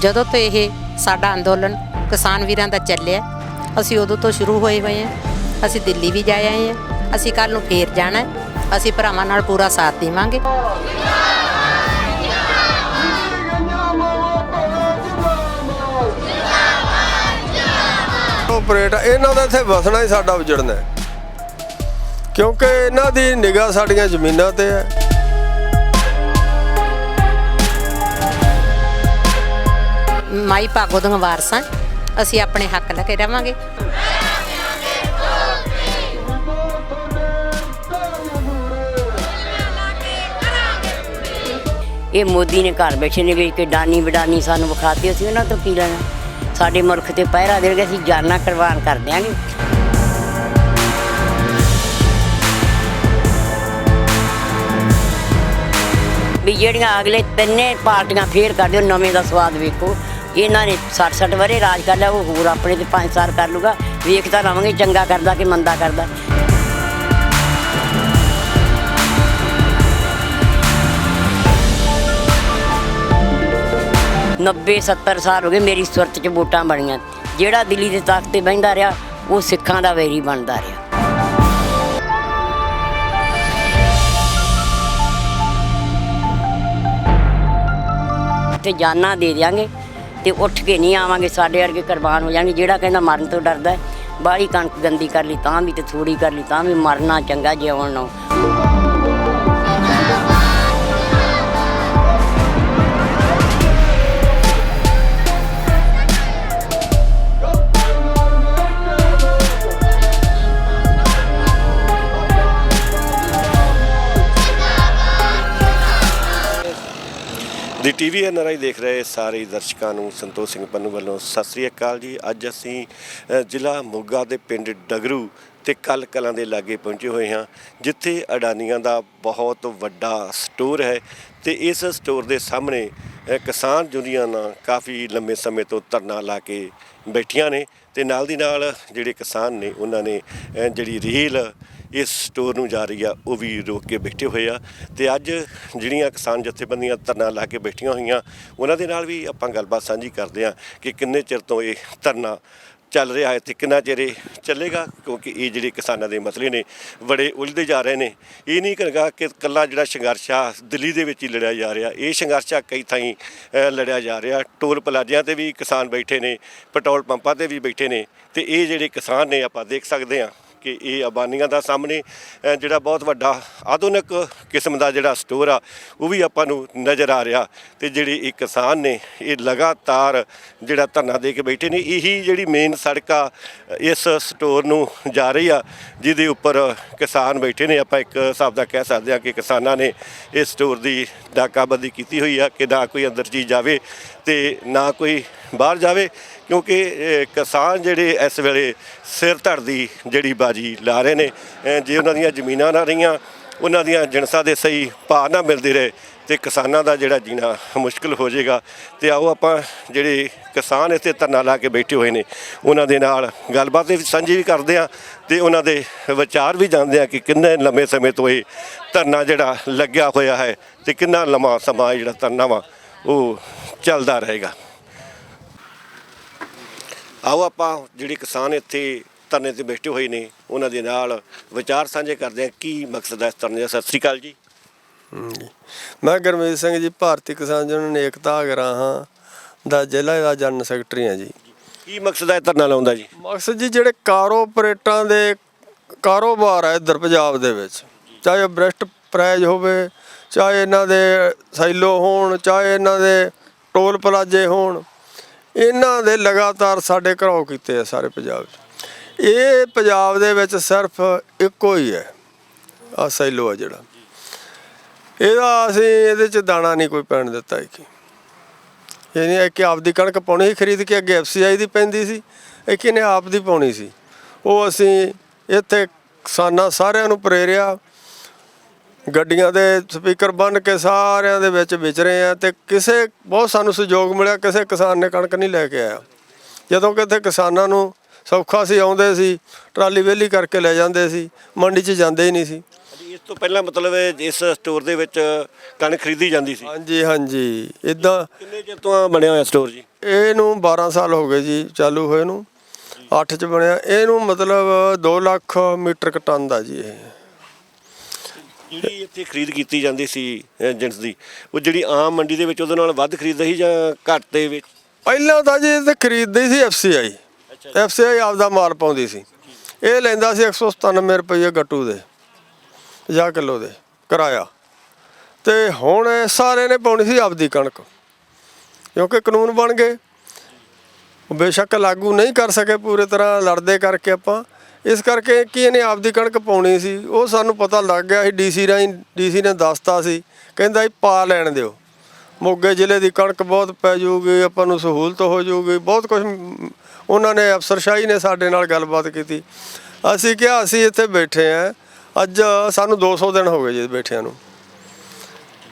ਜਦੋਂ ਤੋਂ ਇਹ ਸਾਡਾ ਅੰਦੋਲਨ ਕਿਸਾਨ ਵੀਰਾਂ ਦਾ ਚੱਲਿਆ, ਅਸੀਂ ਉਦੋਂ ਤੋਂ ਸ਼ੁਰੂ ਹੋਏ ਹਾਂ। ਅਸੀਂ ਦਿੱਲੀ ਵੀ ਜਾ ਆਏ ਹਾਂ, ਅਸੀਂ ਕੱਲ੍ਹ ਨੂੰ ਫੇਰ ਜਾਣਾ। ਅਸੀਂ ਭਰਾਵਾਂ ਨਾਲ ਪੂਰਾ ਸਾਥ ਦੇਵਾਂਗੇ। ਆਪਰੇਟ ਇਹਨਾਂ ਦਾ ਇੱਥੇ ਵਸਣਾ ਹੀ ਸਾਡਾ ਉਜੜਨਾ, ਕਿਉਂਕਿ ਇਹਨਾਂ ਦੀ ਨਿਗਾਹ ਸਾਡੀਆਂ ਜ਼ਮੀਨਾਂ ਤੇ ਹੈ। ਮਾਈ ਭਾਗੋ ਦੀਆਂ ਵਾਰਸਾਂ, ਅਸੀਂ ਆਪਣੇ ਹੱਕ ਲੈ ਕੇ ਰਵਾਂਗੇ। ਇਹ ਮੋਦੀ ਨੇ ਘਰ ਬੈਠੇ ਨੇ ਵੇਚ ਕੇ ਡਾਨੀ ਵਡਾਨੀ ਸਾਨੂੰ ਵਿਖਾਤੀ, ਅਸੀਂ ਉਹਨਾਂ ਤੋਂ ਕੀ ਲੈਣਾ। ਸਾਡੇ ਮੁਲਕ ਤੇ ਪਹਿਰਾ ਦੇਣਗੇ, ਅਸੀਂ ਜਾਨਾਂ ਕੁਰਬਾਨ ਕਰ ਦਿਆਂਗੇ। ਵੀ ਜਿਹੜੀਆਂ ਅਗਲੇ ਤਿੰਨੇ ਪਾਰਟੀਆਂ ਫੇਰ ਕਰ ਦਿਓ, ਨਵੇਂ ਦਾ ਸਵਾਦ ਵੇਖੋ। ਇਹਨਾਂ ਨੇ 60 ਵਰੇ ਰਾਜ ਕਰ ਲਿਆ, ਉਹ ਹੋਰ ਆਪਣੇ ਤੇ 5 ਸਾਲ ਕਰ ਲੂਗਾ। ਵੇਖਦਾ ਰਹਾਂਗੇ ਚੰਗਾ ਕਰਦਾ ਕਿ ਮੰਦਾ ਕਰਦਾ। 90-70 ਸਾਲ ਹੋ ਗਏ ਮੇਰੀ ਸੁਰਤ 'ਚ ਵੋਟਾਂ ਬਣੀਆਂ। ਜਿਹੜਾ ਦਿੱਲੀ ਦੇ ਤਖਤ ਤੇ ਬਹਿੰਦਾ ਰਿਹਾ ਉਹ ਸਿੱਖਾਂ ਦਾ ਵੈਰੀ ਬਣਦਾ ਰਿਹਾ। ਤੇ ਜਾਨਾਂ ਦੇ ਦਿਆਂਗੇ ਤੇ ਉੱਠ ਕੇ ਨਹੀਂ ਆਵਾਂਗੇ, ਸਾਡੇ ਵਰਗੇ ਕੁਰਬਾਨ ਹੋ ਜਾਣਗੇ। ਜਿਹੜਾ ਕਹਿੰਦਾ ਮਰਨ ਤੋਂ ਡਰਦਾ, ਬਾਹਲੀ ਕਣਕ ਗੰਦੀ ਕਰ ਲਈ ਤਾਂ ਵੀ ਤੇ ਥੋੜੀ ਕਰ ਲਈ ਤਾਂ ਵੀ, ਮਰਨਾ ਚੰਗਾ ਜਿਉਣ ਨਾਲੋਂ। ਦੀ ਟੀਵੀ NRI ਦੇਖ ਰਹੇ ਸਾਰੇ ਦਰਸ਼ਕਾਂ ਨੂੰ ਸੰਤੋਖ ਸਿੰਘ ਪੰਨੂ ਵੱਲੋਂ ਸਤਿ ਸ੍ਰੀ ਅਕਾਲ ਜੀ। ਅੱਜ ਅਸੀਂ ਜ਼ਿਲ੍ਹਾ ਮੋਗਾ ਦੇ ਪਿੰਡ ਡਗਰੂ ਤੇ ਕਲ ਕਲਾਂ ਦੇ ਲਾਗੇ ਪਹੁੰਚੇ ਹੋਏ ਹਾਂ, ਜਿੱਥੇ ਅਡਾਨੀਆਂ ਦਾ ਬਹੁਤ ਵੱਡਾ ਸਟੋਰ ਹੈ। ਤੇ ਇਸ ਸਟੋਰ ਦੇ ਸਾਹਮਣੇ ਕਿਸਾਨ ਯੂਨੀਅਨਾਂ ਕਾਫੀ ਲੰਬੇ ਸਮੇਂ ਤੋਂ ਧਰਨਾ ਲਾ ਕੇ ਬੈਠੀਆਂ ਨੇ ਤੇ ਨਾਲ ਦੀ ਨਾਲ ਜਿਹੜੇ ਕਿਸਾਨ ਨੇ ਉਹਨਾਂ ਨੇ ਜਿਹੜੀ ਰੇਲ ਇਸ ਸਟੋਰ ਨੂੰ ਜਾ ਰਹੀ ਆ ਉਹ ਵੀ ਰੋਕ ਕੇ ਬੈਠੇ ਹੋਏ ਆ। ਤੇ ਅੱਜ ਜਿਹੜੀਆਂ ਕਿਸਾਨ ਜਥੇਬੰਦੀਆਂ ਧਰਨਾ ਲਾ ਕੇ ਬੈਠੀਆਂ ਹੋਈਆਂ ਉਹਨਾਂ ਦੇ ਨਾਲ ਵੀ ਆਪਾਂ ਗੱਲਬਾਤ ਸਾਂਝੀ ਕਰਦੇ ਹਾਂ ਕਿ ਕਿੰਨੇ ਚਿਰ ਤੋਂ ਇਹ ਧਰਨਾ ਚੱਲ ਰਿਹਾ ਹੈ ਤੇ ਕਿੰਨਾ ਚਿਰ ਇਹ ਚੱਲੇਗਾ, ਕਿਉਂਕਿ ਇਹ ਜਿਹੜੇ ਕਿਸਾਨਾਂ ਦੇ ਮਸਲੇ ਨੇ ਬੜੇ ਉਲਝਦੇ ਜਾ ਰਹੇ ਨੇ। ਇਹ ਨਹੀਂ ਕਹਾਂਗਾ ਕਿ ਇਕੱਲਾ ਜਿਹੜਾ ਸੰਘਰਸ਼ ਆ ਦਿੱਲੀ ਦੇ ਵਿੱਚ ਹੀ ਲੜਿਆ ਜਾ ਰਿਹਾ, ਇਹ ਸੰਘਰਸ਼ ਆ ਕਈ ਥਾਈਂ ਲੜਿਆ ਜਾ ਰਿਹਾ। ਟੋਲ ਪਲਾਜ਼ਿਆਂ 'ਤੇ ਵੀ ਕਿਸਾਨ ਬੈਠੇ ਨੇ, ਪੈਟਰੋਲ ਪੰਪਾਂ 'ਤੇ ਵੀ ਬੈਠੇ ਨੇ। ਤੇ ਇਹ ਜਿਹੜੇ ਕਿਸਾਨ ਨੇ ਆਪਾਂ ਦੇਖ ਸਕਦੇ ਹਾਂ ਕਿ ਇਹ ਅਬਾਨੀਆਂ ਦਾ ਸਾਹਮਣੇ ਜਿਹੜਾ ਬਹੁਤ ਵੱਡਾ ਆਧੁਨਿਕ ਕਿਸਮ ਦਾ ਜਿਹੜਾ ਸਟੋਰ ਆ ਉਹ ਵੀ ਆਪਾਂ ਨੂੰ ਨਜ਼ਰ ਆ ਰਿਹਾ। ਤੇ ਜਿਹੜੇ ਇਹ ਕਿਸਾਨ ਨੇ ਇਹ ਲਗਾਤਾਰ ਜਿਹੜਾ ਧਰਨਾ ਦੇ ਕੇ ਬੈਠੇ ਨੇ। ਇਹੀ ਜਿਹੜੀ ਮੇਨ ਸੜਕ ਆ ਇਸ ਸਟੋਰ ਨੂੰ ਜਾ ਰਹੀ ਆ, ਜਿਹਦੇ ਉੱਪਰ ਕਿਸਾਨ ਬੈਠੇ ਨੇ। ਆਪਾਂ ਇੱਕ ਹਿਸਾਬ ਦਾ ਕਹਿ ਸਕਦੇ ਹਾਂ ਕਿ ਕਿਸਾਨਾਂ ਨੇ ਇਸ ਸਟੋਰ ਦੀ ਨਾਕਾਬੰਦੀ ਕੀਤੀ ਹੋਈ ਆ ਕਿ ਨਾ ਕੋਈ ਅੰਦਰ ਚੀਜ਼ ਜਾਵੇ ਤੇ ਨਾ ਕੋਈ ਬਾਹਰ ਜਾਵੇ, ਕਿਉਂਕਿ ਕਿਸਾਨ ਜਿਹੜੇ ਇਸ ਵੇਲੇ ਸਿਰ ਧੜ ਦੀ ਜਿਹੜੀ ਬਾਜੀ ਲਾ ਰਹੇ ਨੇ। ਜੇ ਉਹਨਾਂ ਦੀਆਂ ਜ਼ਮੀਨਾਂ ਨਾ ਰਹੀਆਂ, ਉਹਨਾਂ ਦੀਆਂ ਜਿਣਸਾਂ ਦੇ ਸਹੀ ਭਾਅ ਨਾ ਮਿਲਦੇ ਰਹੇ ਤੇ ਕਿਸਾਨਾਂ ਦਾ ਜਿਹੜਾ ਜੀਣਾ ਮੁਸ਼ਕਿਲ ਹੋ ਜਾਏਗਾ। ਤੇ ਆਓ ਆਪਾਂ ਜਿਹੜੇ ਕਿਸਾਨ ਇੱਥੇ ਧਰਨਾ ਲਾ ਕੇ ਬੈਠੇ ਹੋਏ ਨੇ ਉਹਨਾਂ ਦੇ ਨਾਲ ਗੱਲਬਾਤ ਸਾਂਝੀ ਵੀ ਕਰਦੇ ਹਾਂ ਤੇ ਉਹਨਾਂ ਦੇ ਵਿਚਾਰ ਵੀ ਜਾਣਦੇ ਹਾਂ ਕਿ ਕਿੰਨੇ ਲੰਮੇ ਸਮੇਂ ਤੋਂ ਇਹ ਧਰਨਾ ਜਿਹੜਾ ਲੱਗਿਆ ਹੋਇਆ ਹੈ ਤੇ ਕਿੰਨਾ ਲੰਮਾ ਸਮਾਂ ਜਿਹੜਾ ਧਰਨਾ ਵਾ ਉਹ ਚੱਲਦਾ ਰਹੇਗਾ। ਆਓ ਆਪਾਂ ਜਿਹੜੇ ਕਿਸਾਨ ਇੱਥੇ ਧਰਨੇ 'ਤੇ ਬੈਠੇ ਹੋਏ ਨੇ ਉਹਨਾਂ ਦੇ ਨਾਲ ਵਿਚਾਰ ਸਾਂਝੇ ਕਰਦੇ ਹਾਂ ਕੀ ਮਕਸਦ ਹੈ ਇਸ ਧਰਨੇ ਦਾ। ਸਤਿ ਸ਼੍ਰੀ ਅਕਾਲ ਜੀ। ਮੈਂ ਗੁਰਮੀਤ ਸਿੰਘ ਜੀ, ਭਾਰਤੀ ਕਿਸਾਨ ਯੂਨੀਅਨ ਏਕਤਾ ਅਗਰਾਹਾਂ ਦਾ ਜ਼ਿਲ੍ਹਾ ਦਾ ਜਨਰਲ ਸੈਕਟਰੀ ਹਾਂ ਜੀ। ਕੀ ਮਕਸਦ ਹੈ ਧਰਨਾ ਲਾਉਣ ਦਾ ਜੀ? ਮਕਸਦ ਜੀ ਜਿਹੜੇ ਕਾਰਪੋਰੇਟਾਂ ਦੇ ਕਾਰੋਬਾਰ ਹੈ ਇੱਧਰ ਪੰਜਾਬ ਦੇ ਵਿੱਚ, ਚਾਹੇ ਬ੍ਰੈਸਟ ਪ੍ਰਾਈਜ਼ ਹੋਵੇ, ਚਾਹੇ ਇਹਨਾਂ ਦੇ ਸਾਈਲੋ ਹੋਣ, ਚਾਹੇ ਇਹਨਾਂ ਦੇ ਟੋਲ ਪਲਾਜ਼ੇ ਹੋਣ, ਇਹਨਾਂ ਦੇ ਲਗਾਤਾਰ ਸਾਡੇ ਘਰਾਓ ਕੀਤੇ ਆ ਸਾਰੇ ਪੰਜਾਬ 'ਚ। ਇਹ ਪੰਜਾਬ ਦੇ ਵਿੱਚ ਸਿਰਫ ਇੱਕੋ ਹੀ ਹੈ, ਆਹ ਸਾਈਲੋ ਆ ਜਿਹੜਾ। ਇਹਦਾ ਅਸੀਂ ਇਹਦੇ 'ਚ ਦਾਣਾ ਨਹੀਂ ਕੋਈ ਪੈਣ ਦਿੱਤਾ। ਇਹ ਨਹੀਂ ਕਿ ਆਪਦੀ ਕਣਕ ਪਾਉਣੀ ਸੀ ਖਰੀਦ ਕੇ, ਅੱਗੇ FCI ਦੀ ਪੈਂਦੀ ਸੀ, ਇੱਕ ਇਹਨੇ ਆਪ ਦੀ ਪਾਉਣੀ ਸੀ। ਉਹ ਅਸੀਂ ਇੱਥੇ ਕਿਸਾਨਾਂ ਸਾਰਿਆਂ ਨੂੰ ਪ੍ਰੇਰਿਆ, ਗੱਡੀਆਂ ਦੇ ਸਪੀਕਰ ਬੰਨ੍ਹ ਕੇ ਸਾਰਿਆਂ ਦੇ ਵਿੱਚ ਵਿਚ ਰਹੇ ਆ। ਅਤੇ ਕਿਸੇ ਬਹੁਤ ਸਾਨੂੰ ਸਹਿਯੋਗ ਮਿਲਿਆ, ਕਿਸੇ ਕਿਸਾਨ ਨੇ ਕਣਕ ਨਹੀਂ ਲੈ ਕੇ ਆਇਆ। ਜਦੋਂ ਕਿ ਇੱਥੇ ਕਿਸਾਨਾਂ ਨੂੰ ਸੌਖਾ ਸੀ, ਆਉਂਦੇ ਸੀ ਟਰਾਲੀ ਵਿਹਲੀ ਕਰਕੇ ਲੈ ਜਾਂਦੇ ਸੀ, ਮੰਡੀ 'ਚ ਜਾਂਦੇ ਹੀ ਨਹੀਂ ਸੀ। ਇਹ ਇਸ ਤੋਂ ਪਹਿਲਾਂ ਮਤਲਬ ਇਸ ਸਟੋਰ ਦੇ ਵਿੱਚ ਕਣਕ ਖਰੀਦੀ ਜਾਂਦੀ ਸੀ। ਹਾਂਜੀ ਹਾਂਜੀ ਇਦਾਂ ਕਿੰਨੇ ਚਿਰ ਤੋਂ ਬਣਿਆ ਹੋਇਆ ਸਟੋਰ ਜੀ? ਇਹਨੂੰ 12 ਸਾਲ ਹੋ ਗਏ ਜੀ ਚਾਲੂ ਹੋਏ ਨੂੰ। 8 ਚ ਬਣਿਆ ਇਹਨੂੰ ਮਤਲਬ 2 ਲੱਖ ਮੀਟਰ ਟਨ ਦਾ ਜੀ ਇਹ। ਜਿਹੜੀ ਇੱਥੇ ਖਰੀਦ ਕੀਤੀ ਜਾਂਦੀ ਸੀ ਜਿਣਸ ਦੀ, ਉਹ ਜਿਹੜੀ ਆਮ ਮੰਡੀ ਦੇ ਵਿੱਚ ਉਹਦੇ ਨਾਲ ਵੱਧ ਖਰੀਦਦਾ ਸੀ ਜਾਂ ਘੱਟ ਦੇ ਵਿੱਚ? ਪਹਿਲਾਂ ਤਾਂ ਜੀ ਇਹ ਖਰੀਦਦੀ ਸੀ FCI। FCI ਆਪਦਾ ਮਾਲ ਪਾਉਂਦੀ ਸੀ। ਇਹ ਲੈਂਦਾ ਸੀ 197 ਰੁਪਏ ਗੱਟੂ ਦੇ 50 ਕਿਲੋ ਦੇ ਕਿਰਾਇਆ। ਤੇ ਹੁਣ ਇਹ ਸਾਰੇ ਨੇ ਪਾਉਣੀ ਸੀ ਆਪਦੀ ਕਣਕ, ਕਿਉਂਕਿ ਕਾਨੂੰਨ ਬਣ ਗਏ। ਬੇਸ਼ੱਕ ਲਾਗੂ ਨਹੀਂ ਕਰ ਸਕੇ ਪੂਰੇ ਤਰ੍ਹਾਂ, ਲੜਦੇ ਕਰਕੇ ਆਪਾਂ। ਇਸ ਕਰਕੇ ਕੀ ਇਹਨੇ ਆਪਦੀ ਕਣਕ ਪਾਉਣੀ ਸੀ, ਉਹ ਸਾਨੂੰ ਪਤਾ ਲੱਗ ਗਿਆ ਸੀ DC ਰਾਹੀਂ। DC ਨੇ ਦੱਸਤਾ ਸੀ, ਕਹਿੰਦਾ ਜੀ ਪਾ ਲੈਣ ਦਿਓ, ਮੋਗੇ ਜ਼ਿਲ੍ਹੇ ਦੀ ਕਣਕ ਬਹੁਤ ਪੈ ਜਾਊਗੀ, ਆਪਾਂ ਨੂੰ ਸਹੂਲਤ ਹੋ ਜਾਊਗੀ, ਬਹੁਤ ਕੁਝ। ਉਹਨਾਂ ਨੇ ਅਫਸਰਸ਼ਾਹੀ ਨੇ ਸਾਡੇ ਨਾਲ ਗੱਲਬਾਤ ਕੀਤੀ। ਅਸੀਂ ਕਿਹਾ ਅਸੀਂ ਇੱਥੇ ਬੈਠੇ ਹਾਂ, ਅੱਜ ਸਾਨੂੰ 200 ਦਿਨ ਹੋ ਗਏ ਜੀ ਬੈਠਿਆਂ ਨੂੰ,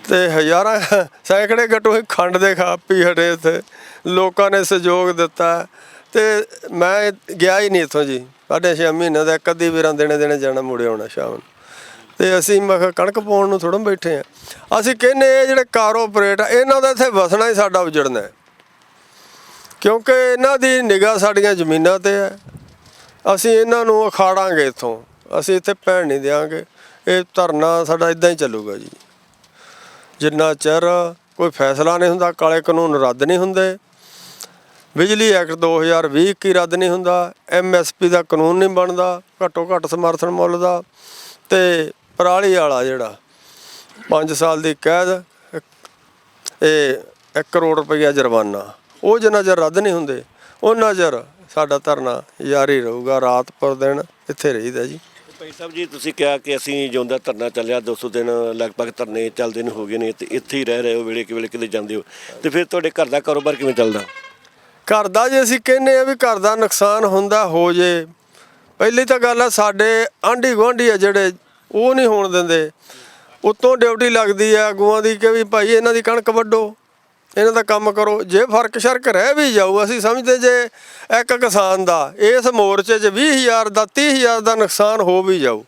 ਤੇ ਹਜ਼ਾਰਾਂ ਸੈਂਕੜੇ ਗੱਟੂ ਖੰਡ ਦੇ ਖਾ ਪੀ ਹਟੇ ਇੱਥੇ। ਲੋਕਾਂ ਨੇ ਸਹਿਯੋਗ ਦਿੱਤਾ ਤੇ ਮੈਂ ਗਿਆ ਹੀ ਨਹੀਂ ਇੱਥੋਂ ਜੀ। 6.5 ਮਹੀਨੇ ਦਾ ਇੱਕ ਅੱਧੀ ਵਾਰਾਂ ਦਿਨੇ ਜਾਣਾ, ਮੁੜੇ ਆਉਣਾ ਸ਼ਾਮ ਨੂੰ। ਤੇ ਅਸੀਂ ਮੈਂ ਕਿਹਾ ਕਣਕ ਪਾਉਣ ਨੂੰ ਥੋੜ੍ਹਾ ਬੈਠੇ ਹਾਂ। ਅਸੀਂ ਕਹਿੰਦੇ ਇਹ ਜਿਹੜੇ ਕਾਰੋਪਰੇਟ ਆ ਇਹਨਾਂ ਦਾ ਇੱਥੇ ਵਸਣਾ ਹੀ ਸਾਡਾ ਉਜੜਨਾ ਹੈ, ਕਿਉਂਕਿ ਇਹਨਾਂ ਦੀ ਨਿਗਾਹ ਸਾਡੀਆਂ ਜ਼ਮੀਨਾਂ 'ਤੇ ਹੈ। ਅਸੀਂ ਇਹਨਾਂ ਨੂੰ ਅਖਾੜਾਂਗੇ ਇੱਥੋਂ, ਅਸੀਂ ਇੱਥੇ ਪੈਣ ਨਹੀਂ ਦਿਆਂਗੇ। ਇਹ ਧਰਨਾ ਸਾਡਾ ਇੱਦਾਂ ਹੀ ਚੱਲੂਗਾ ਜੀ ਜਿੰਨਾ ਚਿਰ ਕੋਈ ਫੈਸਲਾ ਨਹੀਂ ਹੁੰਦਾ। ਕਾਲੇ ਕਾਨੂੰਨ ਰੱਦ ਨਹੀਂ ਹੁੰਦੇ, ਬਿਜਲੀ ਐਕਟ 2020 ਕੀ ਰੱਦ ਨਹੀਂ ਹੁੰਦਾ, MSP ਦਾ ਕਾਨੂੰਨ ਨਹੀਂ ਬਣਦਾ, ਘੱਟੋ ਘੱਟ ਸਮਰਥਨ ਮੁੱਲ ਦਾ, ਤੇ ਪਰਾਲੀ ਵਾਲਾ ਜਿਹੜਾ 5 ਸਾਲ ਦੀ ਕੈਦ, ਇਹ 1 ਕਰੋੜ ਰੁਪਈਆ ਜੁਰਮਾਨਾ, ਉਹ ਜਿੰਨਾ ਚਿਰ ਰੱਦ ਨਹੀਂ ਹੁੰਦੇ ਉਹਨਾਂ ਚਿਰ ਸਾਡਾ ਧਰਨਾ ਜਾਰੀ ਰਹੂਗਾ। ਰਾਤ ਪਰ ਦਿਨ ਇੱਥੇ ਰਹੀਦਾ ਜੀ। ਭਾਈ ਸਾਹਿਬ ਜੀ, ਤੁਸੀਂ ਕਿਹਾ ਕਿ ਅਸੀਂ ਜਿਉਂਦਾ ਧਰਨਾ ਚੱਲਿਆ 200 ਦਿਨ ਲਗਭਗ ਧਰਨੇ ਚੱਲਦੇ ਨੂੰ ਹੋ ਗਏ ਨੇ, ਤੇ ਇੱਥੇ ਹੀ ਰਹਿ ਰਹੇ ਹੋ, ਵੇਲੇ ਕਿ ਵੇਲੇ ਕਿਤੇ ਜਾਂਦੇ ਹੋ, ਤੇ ਫਿਰ ਤੁਹਾਡੇ ਘਰ ਦਾ ਕਾਰੋਬਾਰ ਕਿਵੇਂ ਚੱਲਦਾ? ਘਰ ਦਾ ਜੇ ਅਸੀਂ ਕਹਿੰਦੇ ਆ ਵੀ ਘਰ ਦਾ ਨੁਕਸਾਨ ਹੁੰਦਾ ਹੋ ਜੇ, ਪਹਿਲੀ ਤਾਂ ਗੱਲ ਆ ਸਾਡੇ ਆਂਢੀ ਗੁਆਂਢੀ ਆ ਜਿਹੜੇ ਉਹ ਨਹੀਂ ਹੋਣ ਦਿੰਦੇ। ਉੱਤੋਂ ਡਿਊਟੀ ਲੱਗਦੀ ਆ ਅਗੂਆਂ ਦੀ ਕਿ ਵੀ ਭਾਈ ਇਹਨਾਂ ਦੀ ਕਣਕ ਵੱਢੋ, ਇਹਨਾਂ ਦਾ ਕੰਮ ਕਰੋ। ਜੇ ਫਰਕ ਸ਼ਰਕ ਰਹਿ ਵੀ ਜਾਊ, ਅਸੀਂ ਸਮਝਦੇ ਜੇ ਇੱਕ ਕਿਸਾਨ ਦਾ ਇਸ ਮੋਰਚੇ 'ਚ 20,000 ਦਾ 30,000 ਦਾ ਨੁਕਸਾਨ ਹੋ ਵੀ ਜਾਊ,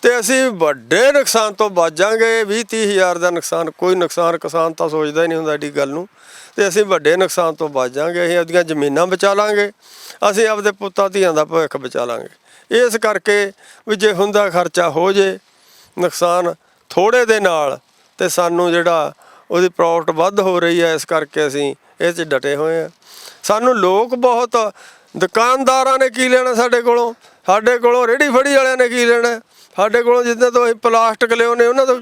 ਤੇ ਅਸੀਂ ਵੱਡੇ ਨੁਕਸਾਨ ਤੋਂ ਬਚ ਜਾਵਾਂਗੇ। 20-30,000 ਦਾ ਨੁਕਸਾਨ, ਕੋਈ ਨੁਕਸਾਨ ਕਿਸਾਨ ਤਾਂ ਸੋਚਦਾ ਹੀ ਨਹੀਂ ਹੁੰਦਾ ਐਡੀ ਗੱਲ ਨੂੰ, ਤੇ ਅਸੀਂ ਵੱਡੇ ਨੁਕਸਾਨ ਤੋਂ ਬਚ ਜਾਵਾਂਗੇ। ਅਸੀਂ ਆਪਦੀਆਂ ਜ਼ਮੀਨਾਂ ਬਚਾ ਲਾਂਗੇ, ਅਸੀਂ ਆਪਦੇ ਪੁੱਤਾਂ ਧੀਆਂ ਦਾ ਭਵਿੱਖ ਬਚਾ ਲਾਂਗੇ। ਇਸ ਕਰਕੇ ਵੀ ਜੇ ਹੁੰਦਾ ਖਰਚਾ ਹੋ ਜੇ, ਨੁਕਸਾਨ ਥੋੜ੍ਹੇ ਦੇ ਨਾਲ, ਤੇ ਸਾਨੂੰ ਜਿਹੜਾ ਉਹਦੀ ਪ੍ਰੋਫਿਟ ਵੱਧ ਹੋ ਰਹੀ ਹੈ, ਇਸ ਕਰਕੇ ਅਸੀਂ ਇਹ 'ਚ ਡਟੇ ਹੋਏ ਹਾਂ। ਸਾਨੂੰ ਲੋਕ ਬਹੁਤ, ਦੁਕਾਨਦਾਰਾਂ ਨੇ ਕੀ ਲੈਣਾ ਸਾਡੇ ਕੋਲੋਂ ਰੇਹੜੀ ਫੜੀ ਵਾਲਿਆਂ ਨੇ ਕੀ ਲੈਣਾ ਸਾਡੇ ਕੋਲੋਂ। ਜਿੱਦਾਂ ਤੋਂ ਅਸੀਂ ਪਲਾਸਟਿਕ ਲਿਆਉਂਦੇ ਉਹਨਾਂ ਤੋਂ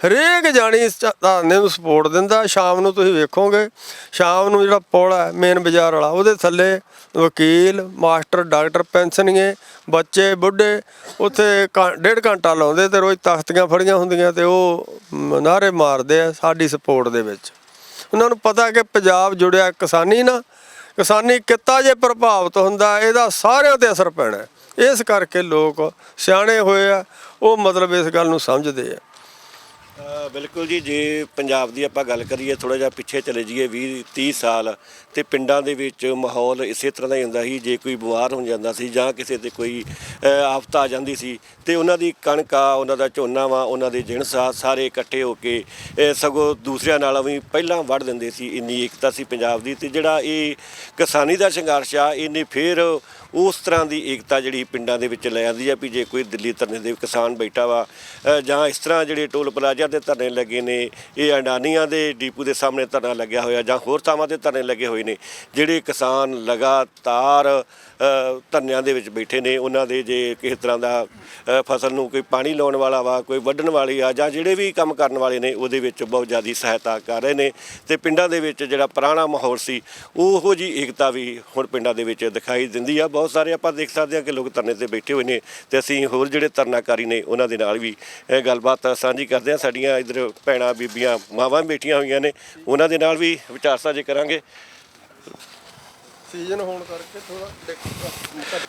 ਹਰੇਕ ਜਾਣੀ ਇਸ ਧਰਨੇ ਨੂੰ ਸਪੋਰਟ ਦਿੰਦਾ। ਸ਼ਾਮ ਨੂੰ ਤੁਸੀਂ ਵੇਖੋਗੇ, ਸ਼ਾਮ ਨੂੰ ਜਿਹੜਾ ਪੁਲ ਹੈ ਮੇਨ ਬਾਜ਼ਾਰ ਵਾਲਾ, ਉਹਦੇ ਥੱਲੇ ਵਕੀਲ, ਮਾਸਟਰ, ਡਾਕਟਰ, ਪੈਨਸ਼ਨੀਏ, ਬੱਚੇ, ਬੁੱਢੇ ਉੱਥੇ 1.5 ਘੰਟਾ ਲਾਉਂਦੇ, ਤੇ ਰੋਜ਼ ਤਖਤੀਆਂ ਫੜੀਆਂ ਹੁੰਦੀਆਂ ਤੇ ਉਹ ਨਾਅਰੇ ਮਾਰਦੇ ਆ ਸਾਡੀ ਸਪੋਰਟ ਦੇ ਵਿੱਚ। ਉਹਨਾਂ ਨੂੰ ਪਤਾ ਕਿ ਪੰਜਾਬ ਜੁੜਿਆ ਕਿਸਾਨੀ ਨਾਲ, ਕਿਸਾਨੀ ਕਿੱਤਾ ਜੇ ਪ੍ਰਭਾਵਿਤ ਹੁੰਦਾ ਇਹਦਾ ਸਾਰਿਆਂ 'ਤੇ ਅਸਰ ਪੈਣਾ। ਇਸ ਕਰਕੇ ਲੋਕ ਸਿਆਣੇ ਹੋਏ ਆ, ਉਹ ਮਤਲਬ ਇਸ ਗੱਲ ਨੂੰ ਸਮਝਦੇ ਆ। ਬਿਲਕੁਲ ਜੀ, ਜੇ ਪੰਜਾਬ ਦੀ ਆਪਾਂ ਗੱਲ ਕਰੀਏ, ਥੋੜ੍ਹਾ ਜਿਹਾ ਪਿੱਛੇ ਚਲੇ ਜਾਈਏ 20-30 ਸਾਲ, ਤੇ ਪਿੰਡਾਂ ਦੇ ਵਿੱਚ ਮਾਹੌਲ ਇਸੇ ਤਰ੍ਹਾਂ ਦਾ ਹੀ ਹੁੰਦਾ ਸੀ। ਜੇ ਕੋਈ ਬਿਮਾਰ ਹੋ ਜਾਂਦਾ ਸੀ ਜਾਂ ਕਿਸੇ 'ਤੇ ਕੋਈ ਆਫਤ ਆ ਜਾਂਦੀ ਸੀ, ਤੇ ਉਹਨਾਂ ਦੀ ਕਣਕ ਆ, ਉਹਨਾਂ ਦਾ ਝੋਨਾ ਵਾ, ਉਹਨਾਂ ਦੇ ਜਿਣਸ ਆ, ਸਾਰੇ ਇਕੱਠੇ ਹੋ ਕੇ ਸਗੋਂ ਦੂਸਰਿਆਂ ਨਾਲ ਵੀ ਪਹਿਲਾਂ ਵੱਢ ਦਿੰਦੇ ਸੀ। ਇੰਨੀ ਏਕਤਾ ਸੀ ਪੰਜਾਬ ਦੀ। ਤੇ ਜਿਹੜਾ ਇਹ ਕਿਸਾਨੀ ਦਾ ਸੰਘਰਸ਼ ਆ, ਇਹਨੇ ਫਿਰ ਉਸ ਤਰ੍ਹਾਂ ਦੀ ਏਕਤਾ ਜਿਹੜੀ ਪਿੰਡਾਂ ਦੇ ਵਿੱਚ ਲੈ ਆਉਂਦੀ ਆ ਵੀ ਜੇ ਕੋਈ ਦਿੱਲੀ ਧਰਨੇ ਦੇ ਕਿਸਾਨ ਬੈਠਾ ਵਾ, ਜਾਂ ਇਸ ਤਰ੍ਹਾਂ ਜਿਹੜੇ ਟੋਲ ਪਲਾਜ਼ਾ 'ਤੇ ਧਰਨੇ ਲੱਗੇ ਨੇ, ਇਹ ਅਡਾਨੀਆਂ ਦੇ ਡੀਪੂ ਦੇ ਸਾਹਮਣੇ ਧਰਨਾ ਲੱਗਿਆ ਹੋਇਆ, ਜਾਂ ਹੋਰ ਥਾਵਾਂ 'ਤੇ ਧਰਨੇ ਲੱਗੇ ਹੋਏ ਨੇ, ਜਿਹੜੇ ਕਿਸਾਨ ਲਗਾਤਾਰ ਧਰਨਿਆਂ ਦੇ ਵਿੱਚ ਬੈਠੇ ਨੇ, ਉਹਨਾਂ ਦੇ ਜੇ ਕਿਸੇ ਤਰ੍ਹਾਂ ਦਾ ਫਸਲ ਨੂੰ ਕੋਈ ਪਾਣੀ ਲਾਉਣ ਵਾਲਾ ਵਾ, ਕੋਈ ਵੱਢਣ ਵਾਲੀ ਆ, ਜਾਂ ਜਿਹੜੇ ਵੀ ਕੰਮ ਕਰਨ ਵਾਲੇ ਨੇ, ਉਹਦੇ ਵਿੱਚ ਬਹੁਤ ਜ਼ਿਆਦਾ ਸਹਾਇਤਾ ਕਰ ਰਹੇ ਨੇ। ਤੇ ਪਿੰਡਾਂ ਦੇ ਵਿੱਚ ਜਿਹੜਾ ਪੁਰਾਣਾ ਮਾਹੌਲ ਸੀ, ਉਹੋ ਜਿਹੀ ਏਕਤਾ ਵੀ ਹੁਣ ਪਿੰਡਾਂ ਦੇ ਵਿੱਚ ਦਿਖਾਈ ਦਿੰਦੀ ਆ। ਬਹੁਤ ਸਾਰੇ ਆਪਾਂ ਦੇਖ ਸਕਦੇ ਹਾਂ ਕਿ ਲੋਕ ਧਰਨੇ 'ਤੇ ਬੈਠੇ ਹੋਏ ਨੇ, ਤੇ ਅਸੀਂ ਹੋਰ ਜਿਹੜੇ ਧਰਨਾਕਾਰੀ ਨੇ ਉਹਨਾਂ ਦੇ ਨਾਲ ਵੀ ਗੱਲਬਾਤ ਸਾਂਝੀ ਕਰਦੇ ਹਾਂ। ਸਾਡੀਆਂ ਇੱਧਰ ਭੈਣਾਂ, ਬੀਬੀਆਂ, ਮਾਵਾਂ ਬੈਠੀਆਂ ਹੋਈਆਂ ਨੇ, ਉਹਨਾਂ ਦੇ ਨਾਲ ਵੀ ਵਿਚਾਰ ਸਾਂਝੇ ਕਰਾਂਗੇ। ਸੀਜ਼ਨ ਹੋਣ ਕਰਕੇ ਥੋੜਾ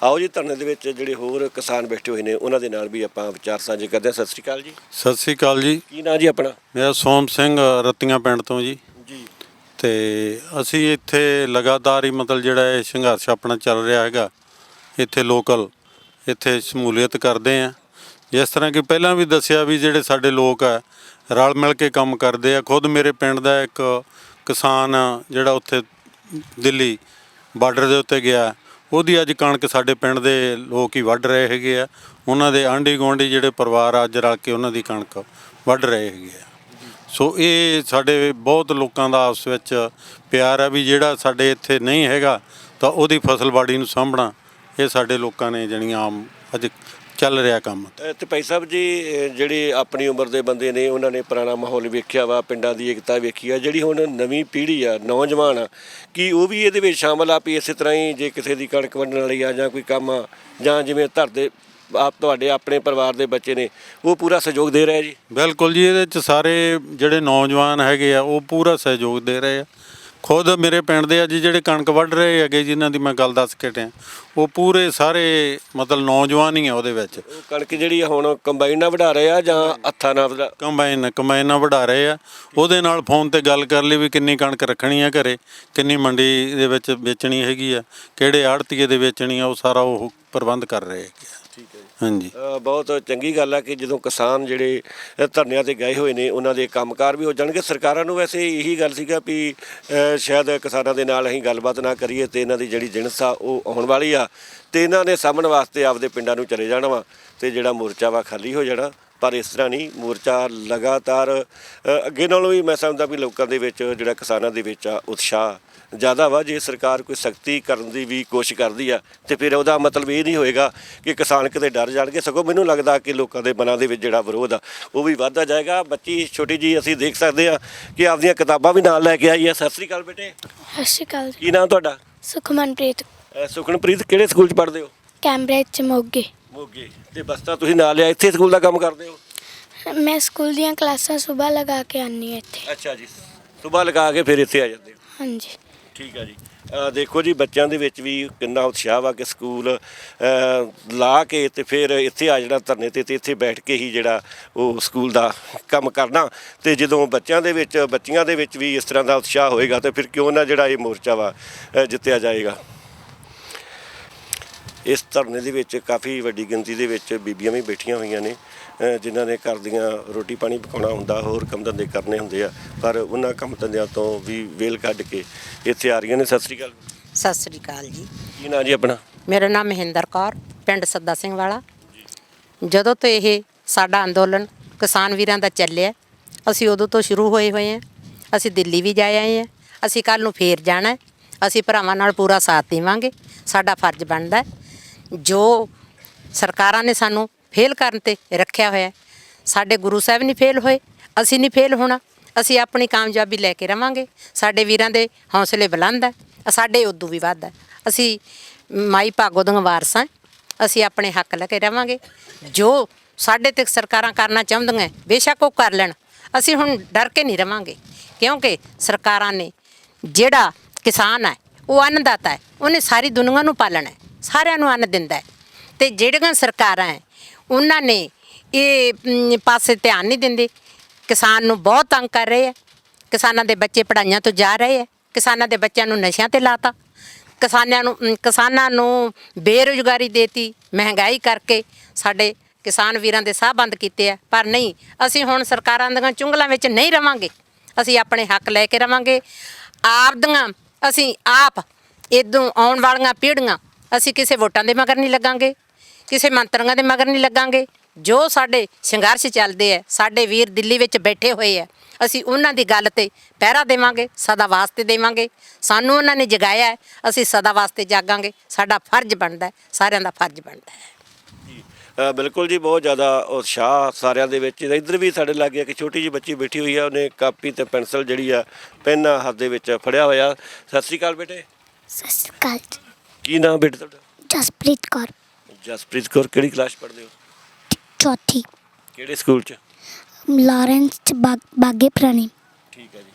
ਆਓ ਜੀ, ਧਰਨੇ ਦੇ ਵਿੱਚ ਜਿਹੜੇ ਹੋਰ ਕਿਸਾਨ ਬੈਠੇ ਹੋਏ ਨੇ ਉਹਨਾਂ ਦੇ ਨਾਲ ਵੀ ਆਪਾਂ ਵਿਚਾਰ ਸਾਂਝੇ ਕਰਦੇ ਹਾਂ। ਸਤਿ ਸ਼੍ਰੀ ਅਕਾਲ ਜੀ। ਸਤਿ ਸ਼੍ਰੀ ਅਕਾਲ ਜੀ। ਕੀ ਨਾਂ ਜੀ ਆਪਣਾ? ਮੇਰਾ ਸੋਮ ਸਿੰਘ, ਰਤੀਆਂ ਪਿੰਡ ਤੋਂ ਜੀ। ਤੇ ਅਸੀਂ ਇੱਥੇ ਲਗਾਤਾਰ ਹੀ ਮਤਲਬ ਜਿਹੜਾ ਇਹ ਸੰਘਰਸ਼ ਆਪਣਾ ਚੱਲ ਰਿਹਾ ਹੈਗਾ, ਇੱਥੇ ਲੋਕਲ ਇੱਥੇ ਸ਼ਮੂਲੀਅਤ ਕਰਦੇ ਹਾਂ। ਜਿਸ ਤਰ੍ਹਾਂ ਕਿ ਪਹਿਲਾਂ ਵੀ ਦੱਸਿਆ ਵੀ ਜਿਹੜੇ ਸਾਡੇ ਲੋਕ ਆ ਰਲ ਮਿਲ ਕੇ ਕੰਮ ਕਰਦੇ ਆ। ਖੁਦ ਮੇਰੇ ਪਿੰਡ ਦਾ ਇੱਕ ਕਿਸਾਨ ਜਿਹੜਾ ਉੱਥੇ ਦਿੱਲੀ ਬਾਰਡਰ ਦੇ ਉੱਤੇ ਗਿਆ, ਉਹਦੀ ਅੱਜ ਕਣਕ ਸਾਡੇ ਪਿੰਡ ਦੇ ਲੋਕ ਹੀ ਵੱਢ ਰਹੇ ਹੈਗੇ ਆ। ਉਹਨਾਂ ਦੇ ਆਂਢੀ ਗੁਆਂਢੀ ਜਿਹੜੇ ਪਰਿਵਾਰ ਆ ਅੱਜ ਰਲ ਕੇ ਉਹਨਾਂ ਦੀ ਕਣਕ ਵੱਢ ਰਹੇ ਹੈਗੇ ਆ। ਸੋ ਇਹ ਸਾਡੇ ਬਹੁਤ ਲੋਕਾਂ ਦਾ ਆਪਸ ਵਿੱਚ ਪਿਆਰ ਆ ਵੀ ਜਿਹੜਾ ਸਾਡੇ ਇੱਥੇ ਨਹੀਂ ਹੈਗਾ ਤਾਂ ਉਹਦੀ ਫਸਲਬਾੜੀ ਨੂੰ ਸਾਂਭਣਾ ਇਹ ਸਾਡੇ ਲੋਕਾਂ ਨੇ ਜਿਹੜੀਆਂ ਆਮ ਅੱਜ ਚੱਲ ਰਿਹਾ ਕੰਮ। ਤੇ ਭਾਈ ਸਾਹਿਬ ਜੀ, ਜਿਹੜੇ ਆਪਣੀ ਉਮਰ ਦੇ ਬੰਦੇ ਨੇ ਉਹਨਾਂ ਨੇ ਪੁਰਾਣਾ ਮਾਹੌਲ ਵੇਖਿਆ ਵਾ, ਪਿੰਡਾਂ ਦੀ ਏਕਤਾ ਵੇਖੀ ਆ। ਜਿਹੜੀ ਹੁਣ ਨਵੀਂ ਪੀੜ੍ਹੀ ਆ, ਨੌਜਵਾਨ ਆ, ਕੀ ਉਹ ਵੀ ਇਹਦੇ ਵਿੱਚ ਸ਼ਾਮਲ ਆ ਵੀ ਇਸੇ ਤਰ੍ਹਾਂ ਹੀ ਜੇ ਕਿਸੇ ਦੀ ਕਣਕ ਵੰਡਣ ਵਾਲੀ ਆ ਜਾਂ ਕੋਈ ਕੰਮ ਆ ਜਾਂ ਜਿਵੇਂ ਧਰਦੇ ਆਪ ਤੁਹਾਡੇ ਆਪਣੇ ਪਰਿਵਾਰ ਦੇ ਬੱਚੇ ਨੇ ਉਹ ਪੂਰਾ ਸਹਿਯੋਗ ਦੇ ਰਹੇ ਜੀ? ਬਿਲਕੁਲ ਜੀ, ਇਹਦੇ 'ਚ ਸਾਰੇ ਜਿਹੜੇ ਨੌਜਵਾਨ ਹੈਗੇ ਆ ਉਹ ਪੂਰਾ ਸਹਿਯੋਗ ਦੇ ਰਹੇ ਆ। ਖੁਦ ਮੇਰੇ ਪਿੰਡ ਦੇ ਅੱਜ ਜਿਹੜੇ ਕਣਕ ਵੱਢ ਰਹੇ ਹੈਗੇ ਜਿਨ੍ਹਾਂ ਦੀ ਮੈਂ ਗੱਲ ਦੱਸ ਕੇ ਹਟਿਆ, ਉਹ ਪੂਰੇ ਸਾਰੇ ਮਤਲਬ ਨੌਜਵਾਨ ਹੀ ਆ ਉਹਦੇ ਵਿੱਚ। ਉਹ ਕਣਕ ਜਿਹੜੀ ਆ ਹੁਣ ਕੰਬਾਈਨ ਨਾਲ ਵਢਾ ਰਹੇ ਆ ਜਾਂ ਹੱਥਾਂ ਨਾਲ? ਕੰਬਾਈਨ ਨਾਲ ਵਢਾ ਰਹੇ ਆ। ਉਹਦੇ ਨਾਲ ਫੋਨ ਤੇ ਗੱਲ ਕਰ ਲਈ ਵੀ ਕਿੰਨੀ ਕਣਕ ਰੱਖਣੀ ਆ ਘਰੇ, ਕਿੰਨੀ ਮੰਡੀ ਦੇ ਵਿੱਚ ਵੇਚਣੀ ਹੈਗੀ ਆ, ਕਿਹੜੇ ਆੜ੍ਹਤੀਏ ਦੇ ਵੇਚਣੀ ਆ, ਉਹ ਸਾਰਾ ਉਹ ਪ੍ਰਬੰਧ ਕਰ ਰਹੇ ਹੈਗੇ ਆ। ਠੀਕ ਹੈ ਜੀ। ਹਾਂਜੀ, ਬਹੁਤ ਚੰਗੀ ਗੱਲ ਆ ਕਿ ਜਦੋਂ ਕਿਸਾਨ ਜਿਹੜੇ ਧਰਨਿਆਂ ਤੇ ਗਏ ਹੋਏ ਨੇ ਉਹਨਾਂ ਦੇ ਕੰਮਕਾਰ ਵੀ ਹੋ ਜਾਣਗੇ। ਸਰਕਾਰਾਂ ਨੂੰ ਵੈਸੇ ਇਹੀ ਗੱਲ ਸੀਗਾ ਵੀ ਸ਼ਾਇਦ ਕਿਸਾਨਾਂ ਦੇ ਨਾਲ ਅਸੀਂ ਗੱਲਬਾਤ ਨਾ ਕਰੀਏ ਤੇ ਇਹਨਾਂ ਦੀ ਜਿਹੜੀ ਜਿਣਸ ਆ ਉਹ ਆਉਣ ਵਾਲੀ ਆ ਤੇ ਇਹਨਾਂ ਨੇ ਸਾਂਭਣ ਵਾਸਤੇ ਆਪਦੇ ਪਿੰਡਾਂ ਨੂੰ ਚਲੇ ਜਾਣਾ ਵਾ ਤੇ ਜਿਹੜਾ ਮੋਰਚਾ ਵਾ ਖਾਲੀ ਹੋ ਜਾਣਾ। ਪਰ ਇਸ ਤਰ੍ਹਾਂ ਨਹੀਂ, ਮੋਰਚਾ ਲਗਾਤਾਰ ਅੱਗੇ ਨਾਲੋਂ ਵੀ ਮੈਂ ਸਮਝਦਾ ਵੀ ਲੋਕਾਂ ਦੇ ਵਿੱਚ ਜਿਹੜਾ ਕਿਸਾਨਾਂ ਦੇ ਵਿੱਚ ਆ ਉਤਸ਼ਾਹ ਜ਼ਿਆਦਾ ਵਾ। ਜੇ ਸਰਕਾਰ ਕੋਈ ਸਖਤੀ ਕਰਨ ਦੀ ਵੀ ਕੋਸ਼ਿਸ਼ ਕਰਦੀ ਆ ਤੇ ਫਿਰ ਉਹਦਾ ਮਤਲਬ ਇਹ ਨਹੀਂ ਹੋਏਗਾ ਕਿ ਕਿਸਾਨ ਕਿਤੇ ਡਰ ਜਾਣਗੇ। ਸਗੋਂ ਮੈਨੂੰ ਲੱਗਦਾ ਕਿ ਲੋਕਾਂ ਦੇ ਮਨਾਂ ਦੇ ਵਿੱਚ ਜਿਹੜਾ ਵਿਰੋਧ ਆ ਉਹ ਵੀ ਵੱਧਦਾ ਜਾਏਗਾ। ਬੱਚੀ ਛੋਟੀ ਜੀ ਅਸੀਂ ਦੇਖ ਸਕਦੇ ਆ ਕਿ ਆਪਦੀਆਂ ਕਿਤਾਬਾਂ ਵੀ ਨਾਲ ਲੈ ਕੇ ਆਈ ਆ। ਸਤਿ ਸ੍ਰੀ ਅਕਾਲ ਬੇਟੇ। ਸਤਿ ਸ਼੍ਰੀ ਅਕਾਲ। ਕੀ ਨਾਮ ਤੁਹਾਡਾ? ਸੁਖਮਨਪ੍ਰੀਤ। ਸੁਖਨਪ੍ਰੀਤ, ਕਿਹੜੇ ਸਕੂਲ 'ਚ ਪੜ੍ਹਦੇ ਹੋ? ਕੈਂਬਰਿਜ ਚ ਮੋਗੇ। ਮੋਗੇ। ਤੇ ਬਸਤਾ ਤੁਸੀਂ ਨਾਲ ਲਿਆ, ਇੱਥੇ ਸਕੂਲ ਦਾ ਕੰਮ ਕਰਦੇ ਹੋ? ਮੈਂ ਸਕੂਲ ਦੀਆਂ ਕਲਾਸਾਂ ਸਵੇਰ ਲਗਾ ਕੇ ਆਉਂਦੀ ਹਾਂ ਇੱਥੇ। ਅੱਛਾ ਜੀ, ਸੁਬਾਹ ਲਗਾ ਕੇ ਫਿਰ ਇੱਥੇ ਆ ਜਾਂਦੇ ਹੋ? ਹਾਂਜੀ। ਠੀਕ ਆ ਜੀ। ਦੇਖੋ ਜੀ, ਬੱਚਿਆਂ ਦੇ ਵਿੱਚ ਵੀ ਕਿੰਨਾ ਉਤਸ਼ਾਹ ਵਾ ਕਿ ਸਕੂਲ ਲਾ ਕੇ ਤੇ ਫਿਰ ਇੱਥੇ ਆ ਜਾਣਾ ਧਰਨੇ ਤੇ ਇੱਥੇ ਬੈਠ ਕੇ ਹੀ ਜਿਹੜਾ ਉਹ ਸਕੂਲ ਦਾ ਕੰਮ ਕਰਨਾ। ਤੇ ਜਦੋਂ ਬੱਚਿਆਂ ਦੇ ਵਿੱਚ ਵੀ ਇਸ ਤਰ੍ਹਾਂ ਦਾ ਉਤਸ਼ਾਹ ਹੋਏਗਾ ਤੇ ਫਿਰ ਕਿਉਂ ਨਾ ਜਿਹੜਾ ਇਹ ਮੋਰਚਾ ਵਾ ਜਿੱਤਿਆ ਜਾਏਗਾ। ਇਸ ਧਰਨੇ ਦੇ ਵਿੱਚ ਕਾਫੀ ਵੱਡੀ ਗਿਣਤੀ ਦੇ ਵਿੱਚ ਬੀਬੀਆਂ ਵੀ ਬੈਠੀਆਂ ਹੋਈਆਂ ਨੇ ਜਿਨ੍ਹਾਂ ਨੇ ਘਰ ਦੀਆਂ ਰੋਟੀ ਪਾਣੀ ਪਕਾਉਣਾ ਹੁੰਦਾ, ਹੋਰ ਕੰਮ ਧੰਦੇ ਕਰਨੇ ਹੁੰਦੇ ਆ, ਪਰ ਉਹਨਾਂ ਕੰਮ ਧੰਦਿਆਂ ਤੋਂ ਵੀ ਵੇਲ ਕੱਢ ਕੇ ਇੱਥੇ ਆ ਰਹੀਆਂ ਨੇ। ਸਤਿ ਸ੍ਰੀ ਅਕਾਲ। ਸਤਿ ਸ੍ਰੀ ਅਕਾਲ ਜੀ। ਕੀ ਨਾਂ ਜੀ ਆਪਣਾ? ਮੇਰਾ ਨਾਮ ਮਹਿੰਦਰ ਕੌਰ, ਪਿੰਡ ਸੱਦਾ ਸਿੰਘ ਵਾਲਾ। ਜਦੋਂ ਤੋਂ ਇਹ ਸਾਡਾ ਅੰਦੋਲਨ ਕਿਸਾਨ ਵੀਰਾਂ ਦਾ ਚੱਲਿਆ, ਅਸੀਂ ਉਦੋਂ ਤੋਂ ਸ਼ੁਰੂ ਹੋਏ ਹਾਂ। ਅਸੀਂ ਦਿੱਲੀ ਵੀ ਜਾ ਆਏ ਹਾਂ, ਅਸੀਂ ਕੱਲ੍ਹ ਨੂੰ ਫੇਰ ਜਾਣਾ। ਅਸੀਂ ਭਰਾਵਾਂ ਨਾਲ ਪੂਰਾ ਸਾਥ ਦੇਵਾਂਗੇ। ਸਾਡਾ ਫਰਜ਼ ਬਣਦਾ ਜੋ ਸਰਕਾਰਾਂ ਨੇ ਸਾਨੂੰ ਫੇਲ ਕਰਨ ਤੇ ਰੱਖਿਆ ਹੋਇਆ। ਸਾਡੇ ਗੁਰੂ ਸਾਹਿਬ ਨਹੀਂ ਫੇਲ ਹੋਏ, ਅਸੀਂ ਨਹੀਂ ਫੇਲ ਹੋਣਾ। ਅਸੀਂ ਆਪਣੀ ਕਾਮਯਾਬੀ ਲੈ ਕੇ ਰਵਾਂਗੇ। ਸਾਡੇ ਵੀਰਾਂ ਦੇ ਹੌਸਲੇ ਬੁਲੰਦ ਹੈ, ਸਾਡੇ ਉਦੋਂ ਵੀ ਵੱਧ ਹੈ। ਅਸੀਂ ਮਾਈ ਭਾਗੋ ਦੀਆਂ ਵਾਰਸਾਂ, ਅਸੀਂ ਆਪਣੇ ਹੱਕ ਲੈ ਕੇ ਰਵਾਂਗੇ। ਜੋ ਸਾਡੇ ਤੇ ਸਰਕਾਰਾਂ ਕਰਨਾ ਚਾਹੁੰਦੀਆਂ ਬੇਸ਼ੱਕ ਉਹ ਕਰ ਲੈਣ, ਅਸੀਂ ਹੁਣ ਡਰ ਕੇ ਨਹੀਂ ਰਵਾਂਗੇ। ਕਿਉਂਕਿ ਸਰਕਾਰਾਂ ਨੇ ਜਿਹੜਾ ਕਿਸਾਨ ਹੈ ਉਹ ਅੰਨਦਾਤਾ ਹੈ, ਉਹਨੇ ਸਾਰੀ ਦੁਨੀਆ ਨੂੰ ਪਾਲਣਾ ਹੈ, ਸਾਰਿਆਂ ਨੂੰ ਅੰਨ ਦਿੰਦਾ ਹੈ। ਅਤੇ ਜਿਹੜੀਆਂ ਸਰਕਾਰਾਂ ਹੈ ਉਹਨਾਂ ਨੇ ਇਹ ਪਾਸੇ ਧਿਆਨ ਨਹੀਂ ਦਿੰਦੇ, ਕਿਸਾਨ ਨੂੰ ਬਹੁਤ ਤੰਗ ਕਰ ਰਹੇ ਹੈ। ਕਿਸਾਨਾਂ ਦੇ ਬੱਚੇ ਪੜ੍ਹਾਈਆਂ ਤੋਂ ਜਾ ਰਹੇ ਹੈ, ਕਿਸਾਨਾਂ ਦੇ ਬੱਚਿਆਂ ਨੂੰ ਨਸ਼ਿਆਂ 'ਤੇ ਲਾਤਾ, ਕਿਸਾਨਾਂ ਨੂੰ ਬੇਰੁਜ਼ਗਾਰੀ ਦੇਤੀ, ਮਹਿੰਗਾਈ ਕਰਕੇ ਸਾਡੇ ਕਿਸਾਨ ਵੀਰਾਂ ਦੇ ਸਾਹ ਬੰਦ ਕੀਤੇ ਆ। ਪਰ ਨਹੀਂ, ਅਸੀਂ ਹੁਣ ਸਰਕਾਰਾਂ ਦੀਆਂ ਚੁੰਗਲਾਂ ਵਿੱਚ ਨਹੀਂ ਰਵਾਂਗੇ। ਅਸੀਂ ਆਪਣੇ ਹੱਕ ਲੈ ਕੇ ਰਵਾਂਗੇ। ਅਸੀਂ ਆਪ ਇੱਦੋਂ ਆਉਣ ਵਾਲੀਆਂ ਪੀੜ੍ਹੀਆਂ, ਅਸੀਂ ਕਿਸੇ ਵੋਟਾਂ ਦੇ ਮਗਰ ਨਹੀਂ ਲੱਗਾਂਗੇ, ਕਿਸੇ ਮੰਤਰੀਆਂ ਦੇ ਮਗਰ ਨਹੀਂ ਲੱਗਾਂਗੇ। ਜੋ ਸਾਡੇ ਸੰਘਰਸ਼ ਚੱਲਦੇ ਹੈ, ਸਾਡੇ ਵੀਰ ਦਿੱਲੀ ਵਿੱਚ ਬੈਠੇ ਹੋਏ ਹੈ, ਅਸੀਂ ਉਹਨਾਂ ਦੀ ਗੱਲ 'ਤੇ ਪਹਿਰਾ ਦੇਵਾਂਗੇ, ਸਦਾ ਵਾਸਤੇ ਦੇਵਾਂਗੇ। ਸਾਨੂੰ ਉਹਨਾਂ ਨੇ ਜਗਾਇਆ ਹੈ, ਅਸੀਂ ਸਦਾ ਵਾਸਤੇ ਜਾਗਾਂਗੇ। ਸਾਡਾ ਫਰਜ਼ ਬਣਦਾ ਹੈ, ਸਾਰਿਆਂ ਦਾ ਫਰਜ਼ ਬਣਦਾ ਹੈ। ਬਿਲਕੁਲ ਜੀ, ਬਹੁਤ ਜ਼ਿਆਦਾ ਉਤਸ਼ਾਹ ਸਾਰਿਆਂ ਦੇ ਵਿੱਚ। ਇੱਧਰ ਵੀ ਸਾਡੇ ਲਾਗੇ ਇੱਕ ਛੋਟੀ ਜਿਹੀ ਬੱਚੀ ਬੈਠੀ ਹੋਈ ਆ, ਉਹਨੇ ਕਾਪੀ ਤੇ ਪੈਨਸਲ ਜਿਹੜੀ ਆ ਪੈਨ ਹੱਥ ਦੇ ਵਿੱਚ ਫੜਿਆ ਹੋਇਆ। ਸਤਿ ਸ੍ਰੀ ਅਕਾਲ ਬੇਟੇ। ਸਤਿ ਸ਼੍ਰੀ ਅਕਾਲ। ਕੀ ਨਾਮ ਬੇਟੇ ਤੁਹਾਡਾ? ਜਸਪ੍ਰੀਤ ਕੌਰ। ਜਸਪ੍ਰੀਤ ਕੌਰ, ਕਿਹੜੀ ਕਲਾਸ ਪੜ੍ਹਦੇ ਹੋ? ਚੌਥੀ। ਕਿਹੜੇ ਸਕੂਲ 'ਚ? ਲਾਰੈਂਸ ਚ ਬਾਗੇ ਪੁਰਾਣੀ। ਠੀਕ ਹੈ ਜੀ।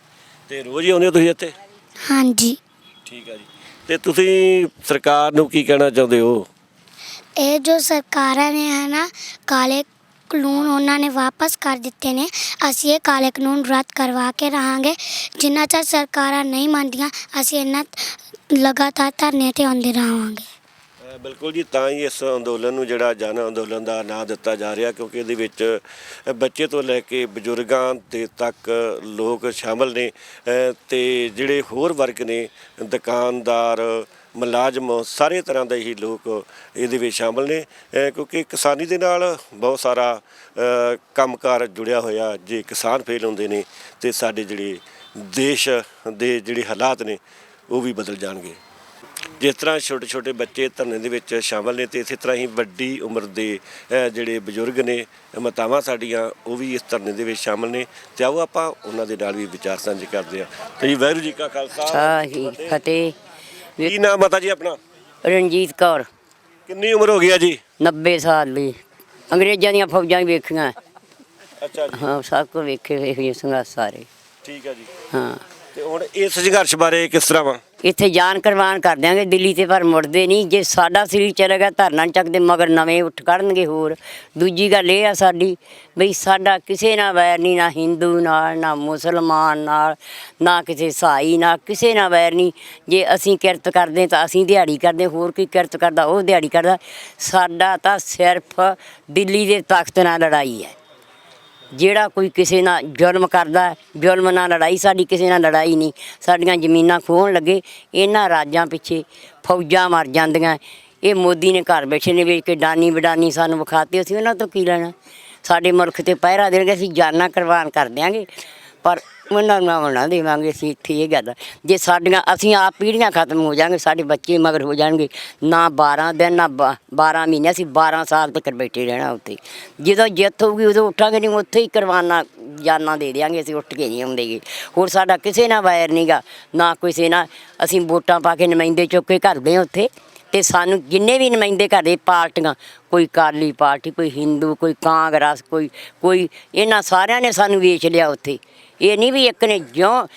ਤੇ ਰੋਜ਼ ਹੀ ਆਉਂਦੇ ਹੋ ਤੁਸੀਂ ਇੱਥੇ? ਹਾਂਜੀ। ਠੀਕ ਹੈ ਜੀ। ਤੇ ਤੁਸੀਂ ਸਰਕਾਰ ਨੂੰ ਕੀ ਕਹਿਣਾ ਚਾਹੁੰਦੇ ਹੋ? ਇਹ ਜੋ ਸਰਕਾਰਾਂ ਨੇ ਹੈ ਨਾ ਕਾਲੇ ਕਾਨੂੰਨ ਉਹਨਾਂ ਨੇ ਵਾਪਸ ਕਰ ਦਿੱਤੇ ਨੇ। ਅਸੀਂ ਇਹ ਕਾਲੇ ਕਾਨੂੰਨ ਰੱਦ ਕਰਵਾ ਕੇ ਰਹਾਂਗੇ। ਜਿੰਨਾ ਚਿਰ ਸਰਕਾਰਾਂ ਨਹੀਂ ਮੰਨਦੀਆਂ ਅਸੀਂ ਇਹਨਾਂ ਲਗਾਤਾਰ ਧਰਨੇ 'ਤੇ ਆਉਂਦੇ ਰਹਾਂਗੇ। ਬਿਲਕੁਲ ਜੀ, ਤਾਂ ਹੀ ਇਸ ਅੰਦੋਲਨ ਨੂੰ ਜਿਹੜਾ ਜਨ ਅੰਦੋਲਨ ਦਾ ਨਾਂ ਦਿੱਤਾ ਜਾ ਰਿਹਾ, ਕਿਉਂਕਿ ਇਹਦੇ ਵਿੱਚ ਬੱਚੇ ਤੋਂ ਲੈ ਕੇ ਬਜ਼ੁਰਗਾਂ ਦੇ ਤੱਕ ਲੋਕ ਸ਼ਾਮਲ ਨੇ ਤੇ ਜਿਹੜੇ ਹੋਰ ਵਰਗ ਨੇ, ਦੁਕਾਨਦਾਰ, ਮੁਲਾਜ਼ਮ, ਸਾਰੇ ਤਰ੍ਹਾਂ ਦੇ ਹੀ ਲੋਕ ਇਹਦੇ ਵਿੱਚ ਸ਼ਾਮਲ ਨੇ ਕਿਉਂਕਿ ਕਿਸਾਨੀ ਦੇ ਨਾਲ ਬਹੁਤ ਸਾਰਾ ਕੰਮਕਾਰ ਜੁੜਿਆ ਹੋਇਆ। ਜੇ ਕਿਸਾਨ ਫੇਲ ਹੁੰਦੇ ਨੇ ਤੇ ਸਾਡੇ ਜਿਹੜੇ ਦੇਸ਼ ਦੇ ਜਿਹੜੇ ਹਾਲਾਤ ਨੇ ਉਹ ਵੀ ਬਦਲ ਜਾਣਗੇ। ਜਿਸ ਤਰ੍ਹਾਂ ਛੋਟੇ ਛੋਟੇ ਬੱਚੇ ਧਰਨੇ ਦੇ ਵਿੱਚ ਸ਼ਾਮਲ ਨੇ ਤੇ ਇਸੇ ਤਰ੍ਹਾਂ ਹੀ ਵੱਡੀ ਉਮਰ ਦੇ ਜਿਹੜੇ ਬਜ਼ੁਰਗ ਨੇ, ਮਾਤਾਵਾਂ ਸਾਡੀਆਂ, ਉਹ ਵੀ ਇਸ ਧਰਨੇ ਦੇ ਵਿੱਚ ਸ਼ਾਮਲ ਨੇ ਤੇ ਆਓ ਆਪਾਂ ਉਹਨਾਂ ਦੇ ਨਾਲ ਵੀ ਵਿਚਾਰ ਸਾਂਝੇ ਕਰਦੇ ਹਾਂ। ਤੇ ਜੀ ਵਾਹਿਗੁਰੂ ਜੀ ਕਾ ਖਾਲਸਾ ਸਾਹੀ ਫਤਿਹ। ਕੀ ਨਾਮ ਮਾਤਾ ਜੀ ਆਪਣਾ? ਰਣਜੀਤ ਕੌਰ। ਕਿੰਨੀ ਉਮਰ ਹੋ ਗਈ ਆ ਜੀ? 90 ਸਾਲ ਦੀ। ਅੰਗਰੇਜ਼ਾਂ ਦੀਆਂ ਫੌਜਾਂ ਵੀ ਵੇਖੀਆਂ। ਅੱਛਾ ਜੀ, ਹਾਂ, ਸਭ ਕੁਝ ਵੇਖੇ ਸੰਘਰਸ਼ ਸਾਰੇ। ਠੀਕ ਹੈ ਜੀ। ਹਾਂ, ਤੇ ਹੁਣ ਇਸ ਸੰਘਰਸ਼ ਬਾਰੇ ਕਿਸ ਤਰ੍ਹਾਂ ਵਾ? ਇੱਥੇ ਜਾਨ ਕੁਰਬਾਨ ਕਰ ਦਿਆਂਗੇ ਦਿੱਲੀ ਤੇ, ਪਰ ਮੁੜਦੇ ਨਹੀਂ। ਜੇ ਸਾਡਾ ਸਰੀਰ ਚਲੇ ਗਿਆ ਧਰਨਾ ਚੱਕਦੇ, ਮਗਰ ਨਵੇਂ ਉੱਠ ਕਰਨਗੇ ਹੋਰ। ਦੂਜੀ ਗੱਲ ਇਹ ਆ ਸਾਡੀ ਬਈ ਸਾਡਾ ਕਿਸੇ ਨਾਲ ਵੈਰ ਨਹੀਂ, ਨਾ ਹਿੰਦੂ ਨਾਲ, ਨਾ ਮੁਸਲਮਾਨ ਨਾਲ, ਨਾ ਕਿਸੇ ਈਸਾਈ ਨਾਲ, ਕਿਸੇ ਨਾਲ ਵੈਰ ਨਹੀਂ। ਜੇ ਅਸੀਂ ਕਿਰਤ ਕਰਦੇ ਤਾਂ ਅਸੀਂ ਦਿਹਾੜੀ ਕਰਦੇ, ਹੋਰ ਕੋਈ ਕਿਰਤ ਕਰਦਾ ਉਹ ਦਿਹਾੜੀ ਕਰਦਾ। ਸਾਡਾ ਤਾਂ ਸਿਰਫ ਦਿੱਲੀ ਦੇ ਤਖਤ ਨਾਲ ਲੜਾਈ ਹੈ। ਜਿਹੜਾ ਕੋਈ ਕਿਸੇ ਨਾਲ ਜ਼ੁਲਮ ਕਰਦਾ, ਜ਼ੁਲਮ ਨਾਲ ਲੜਾਈ ਸਾਡੀ, ਕਿਸੇ ਨਾਲ ਲੜਾਈ ਨਹੀਂ। ਸਾਡੀਆਂ ਜ਼ਮੀਨਾਂ ਖੋਹਣ ਲੱਗੇ, ਇਹਨਾਂ ਰਾਜਾਂ ਪਿੱਛੇ ਫੌਜਾਂ ਮਰ ਜਾਂਦੀਆਂ। ਇਹ ਮੋਦੀ ਨੇ ਘਰ ਬੈਠੇ ਨੇ ਵੇਚ ਕੇ ਡਾਨੀ ਵਡਾਨੀ ਸਾਨੂੰ ਵਿਖਾਤੇ, ਅਸੀਂ ਉਹਨਾਂ ਤੋਂ ਕੀ ਲੈਣਾ? ਸਾਡੇ ਮੁਲਕ ਤੇ ਪਹਿਰਾ ਦੇਣਗੇ, ਅਸੀਂ ਜਾਨਾਂ ਕੁਰਬਾਨ ਕਰ ਦਿਆਂਗੇ, ਪਰ ਉਹਨਾਂ ਨੂੰ ਨਾ ਦੇਵਾਂਗੇ ਅਸੀਂ। ਇੱਥੇ ਇਹ ਗੱਲ ਜੇ ਸਾਡੀਆਂ ਅਸੀਂ ਆਪ ਪੀੜ੍ਹੀਆਂ ਖਤਮ ਹੋ ਜਾਣਗੇ, ਸਾਡੇ ਬੱਚੇ ਮਗਰ ਹੋ ਜਾਣਗੇ। ਨਾ 12 ਦਿਨ, ਨਾ 12 ਮਹੀਨੇ, ਅਸੀਂ 12 ਸਾਲ ਤੱਕ ਬੈਠੇ ਰਹਿਣਾ ਉੱਥੇ। ਜਦੋਂ ਜਿੱਤ ਹੋਊਗੀ ਉਦੋਂ ਉੱਠਾਂਗੇ, ਨਹੀਂ ਉੱਥੇ ਹੀ ਕੁਰਬਾਨਾਂ ਜਾਨਾਂ ਦੇ ਦਿਆਂਗੇ। ਅਸੀਂ ਉੱਠ ਕੇ ਨਹੀਂ ਆਉਂਦੇਗੇ। ਹੋਰ ਸਾਡਾ ਕਿਸੇ ਨਾਲ ਵੈਰ ਨਹੀਂ ਗਾ, ਨਾ ਕਿਸੇ ਨਾਲ। ਅਸੀਂ ਵੋਟਾਂ ਪਾ ਕੇ ਨੁਮਾਇੰਦੇ ਚੁੱਕ ਕੇ ਘਰਦੇ ਹਾਂ ਉੱਥੇ, ਤੇ ਸਾਨੂੰ ਜਿੰਨੇ ਵੀ ਨੁਮਾਇੰਦੇ ਘਰਦੇ ਪਾਰਟੀਆਂ, ਕੋਈ ਅਕਾਲੀ ਪਾਰਟੀ, ਕੋਈ ਹਿੰਦੂ, ਕੋਈ ਕਾਂਗਰਸ, ਕੋਈ ਇਹਨਾਂ ਸਾਰਿਆਂ ਨੇ ਸਾਨੂੰ ਵੇਚ ਲਿਆ ਉੱਥੇ। ਇਹ ਨਹੀਂ ਵੀ ਇੱਕ ਨੇ, ਜਿਉਂ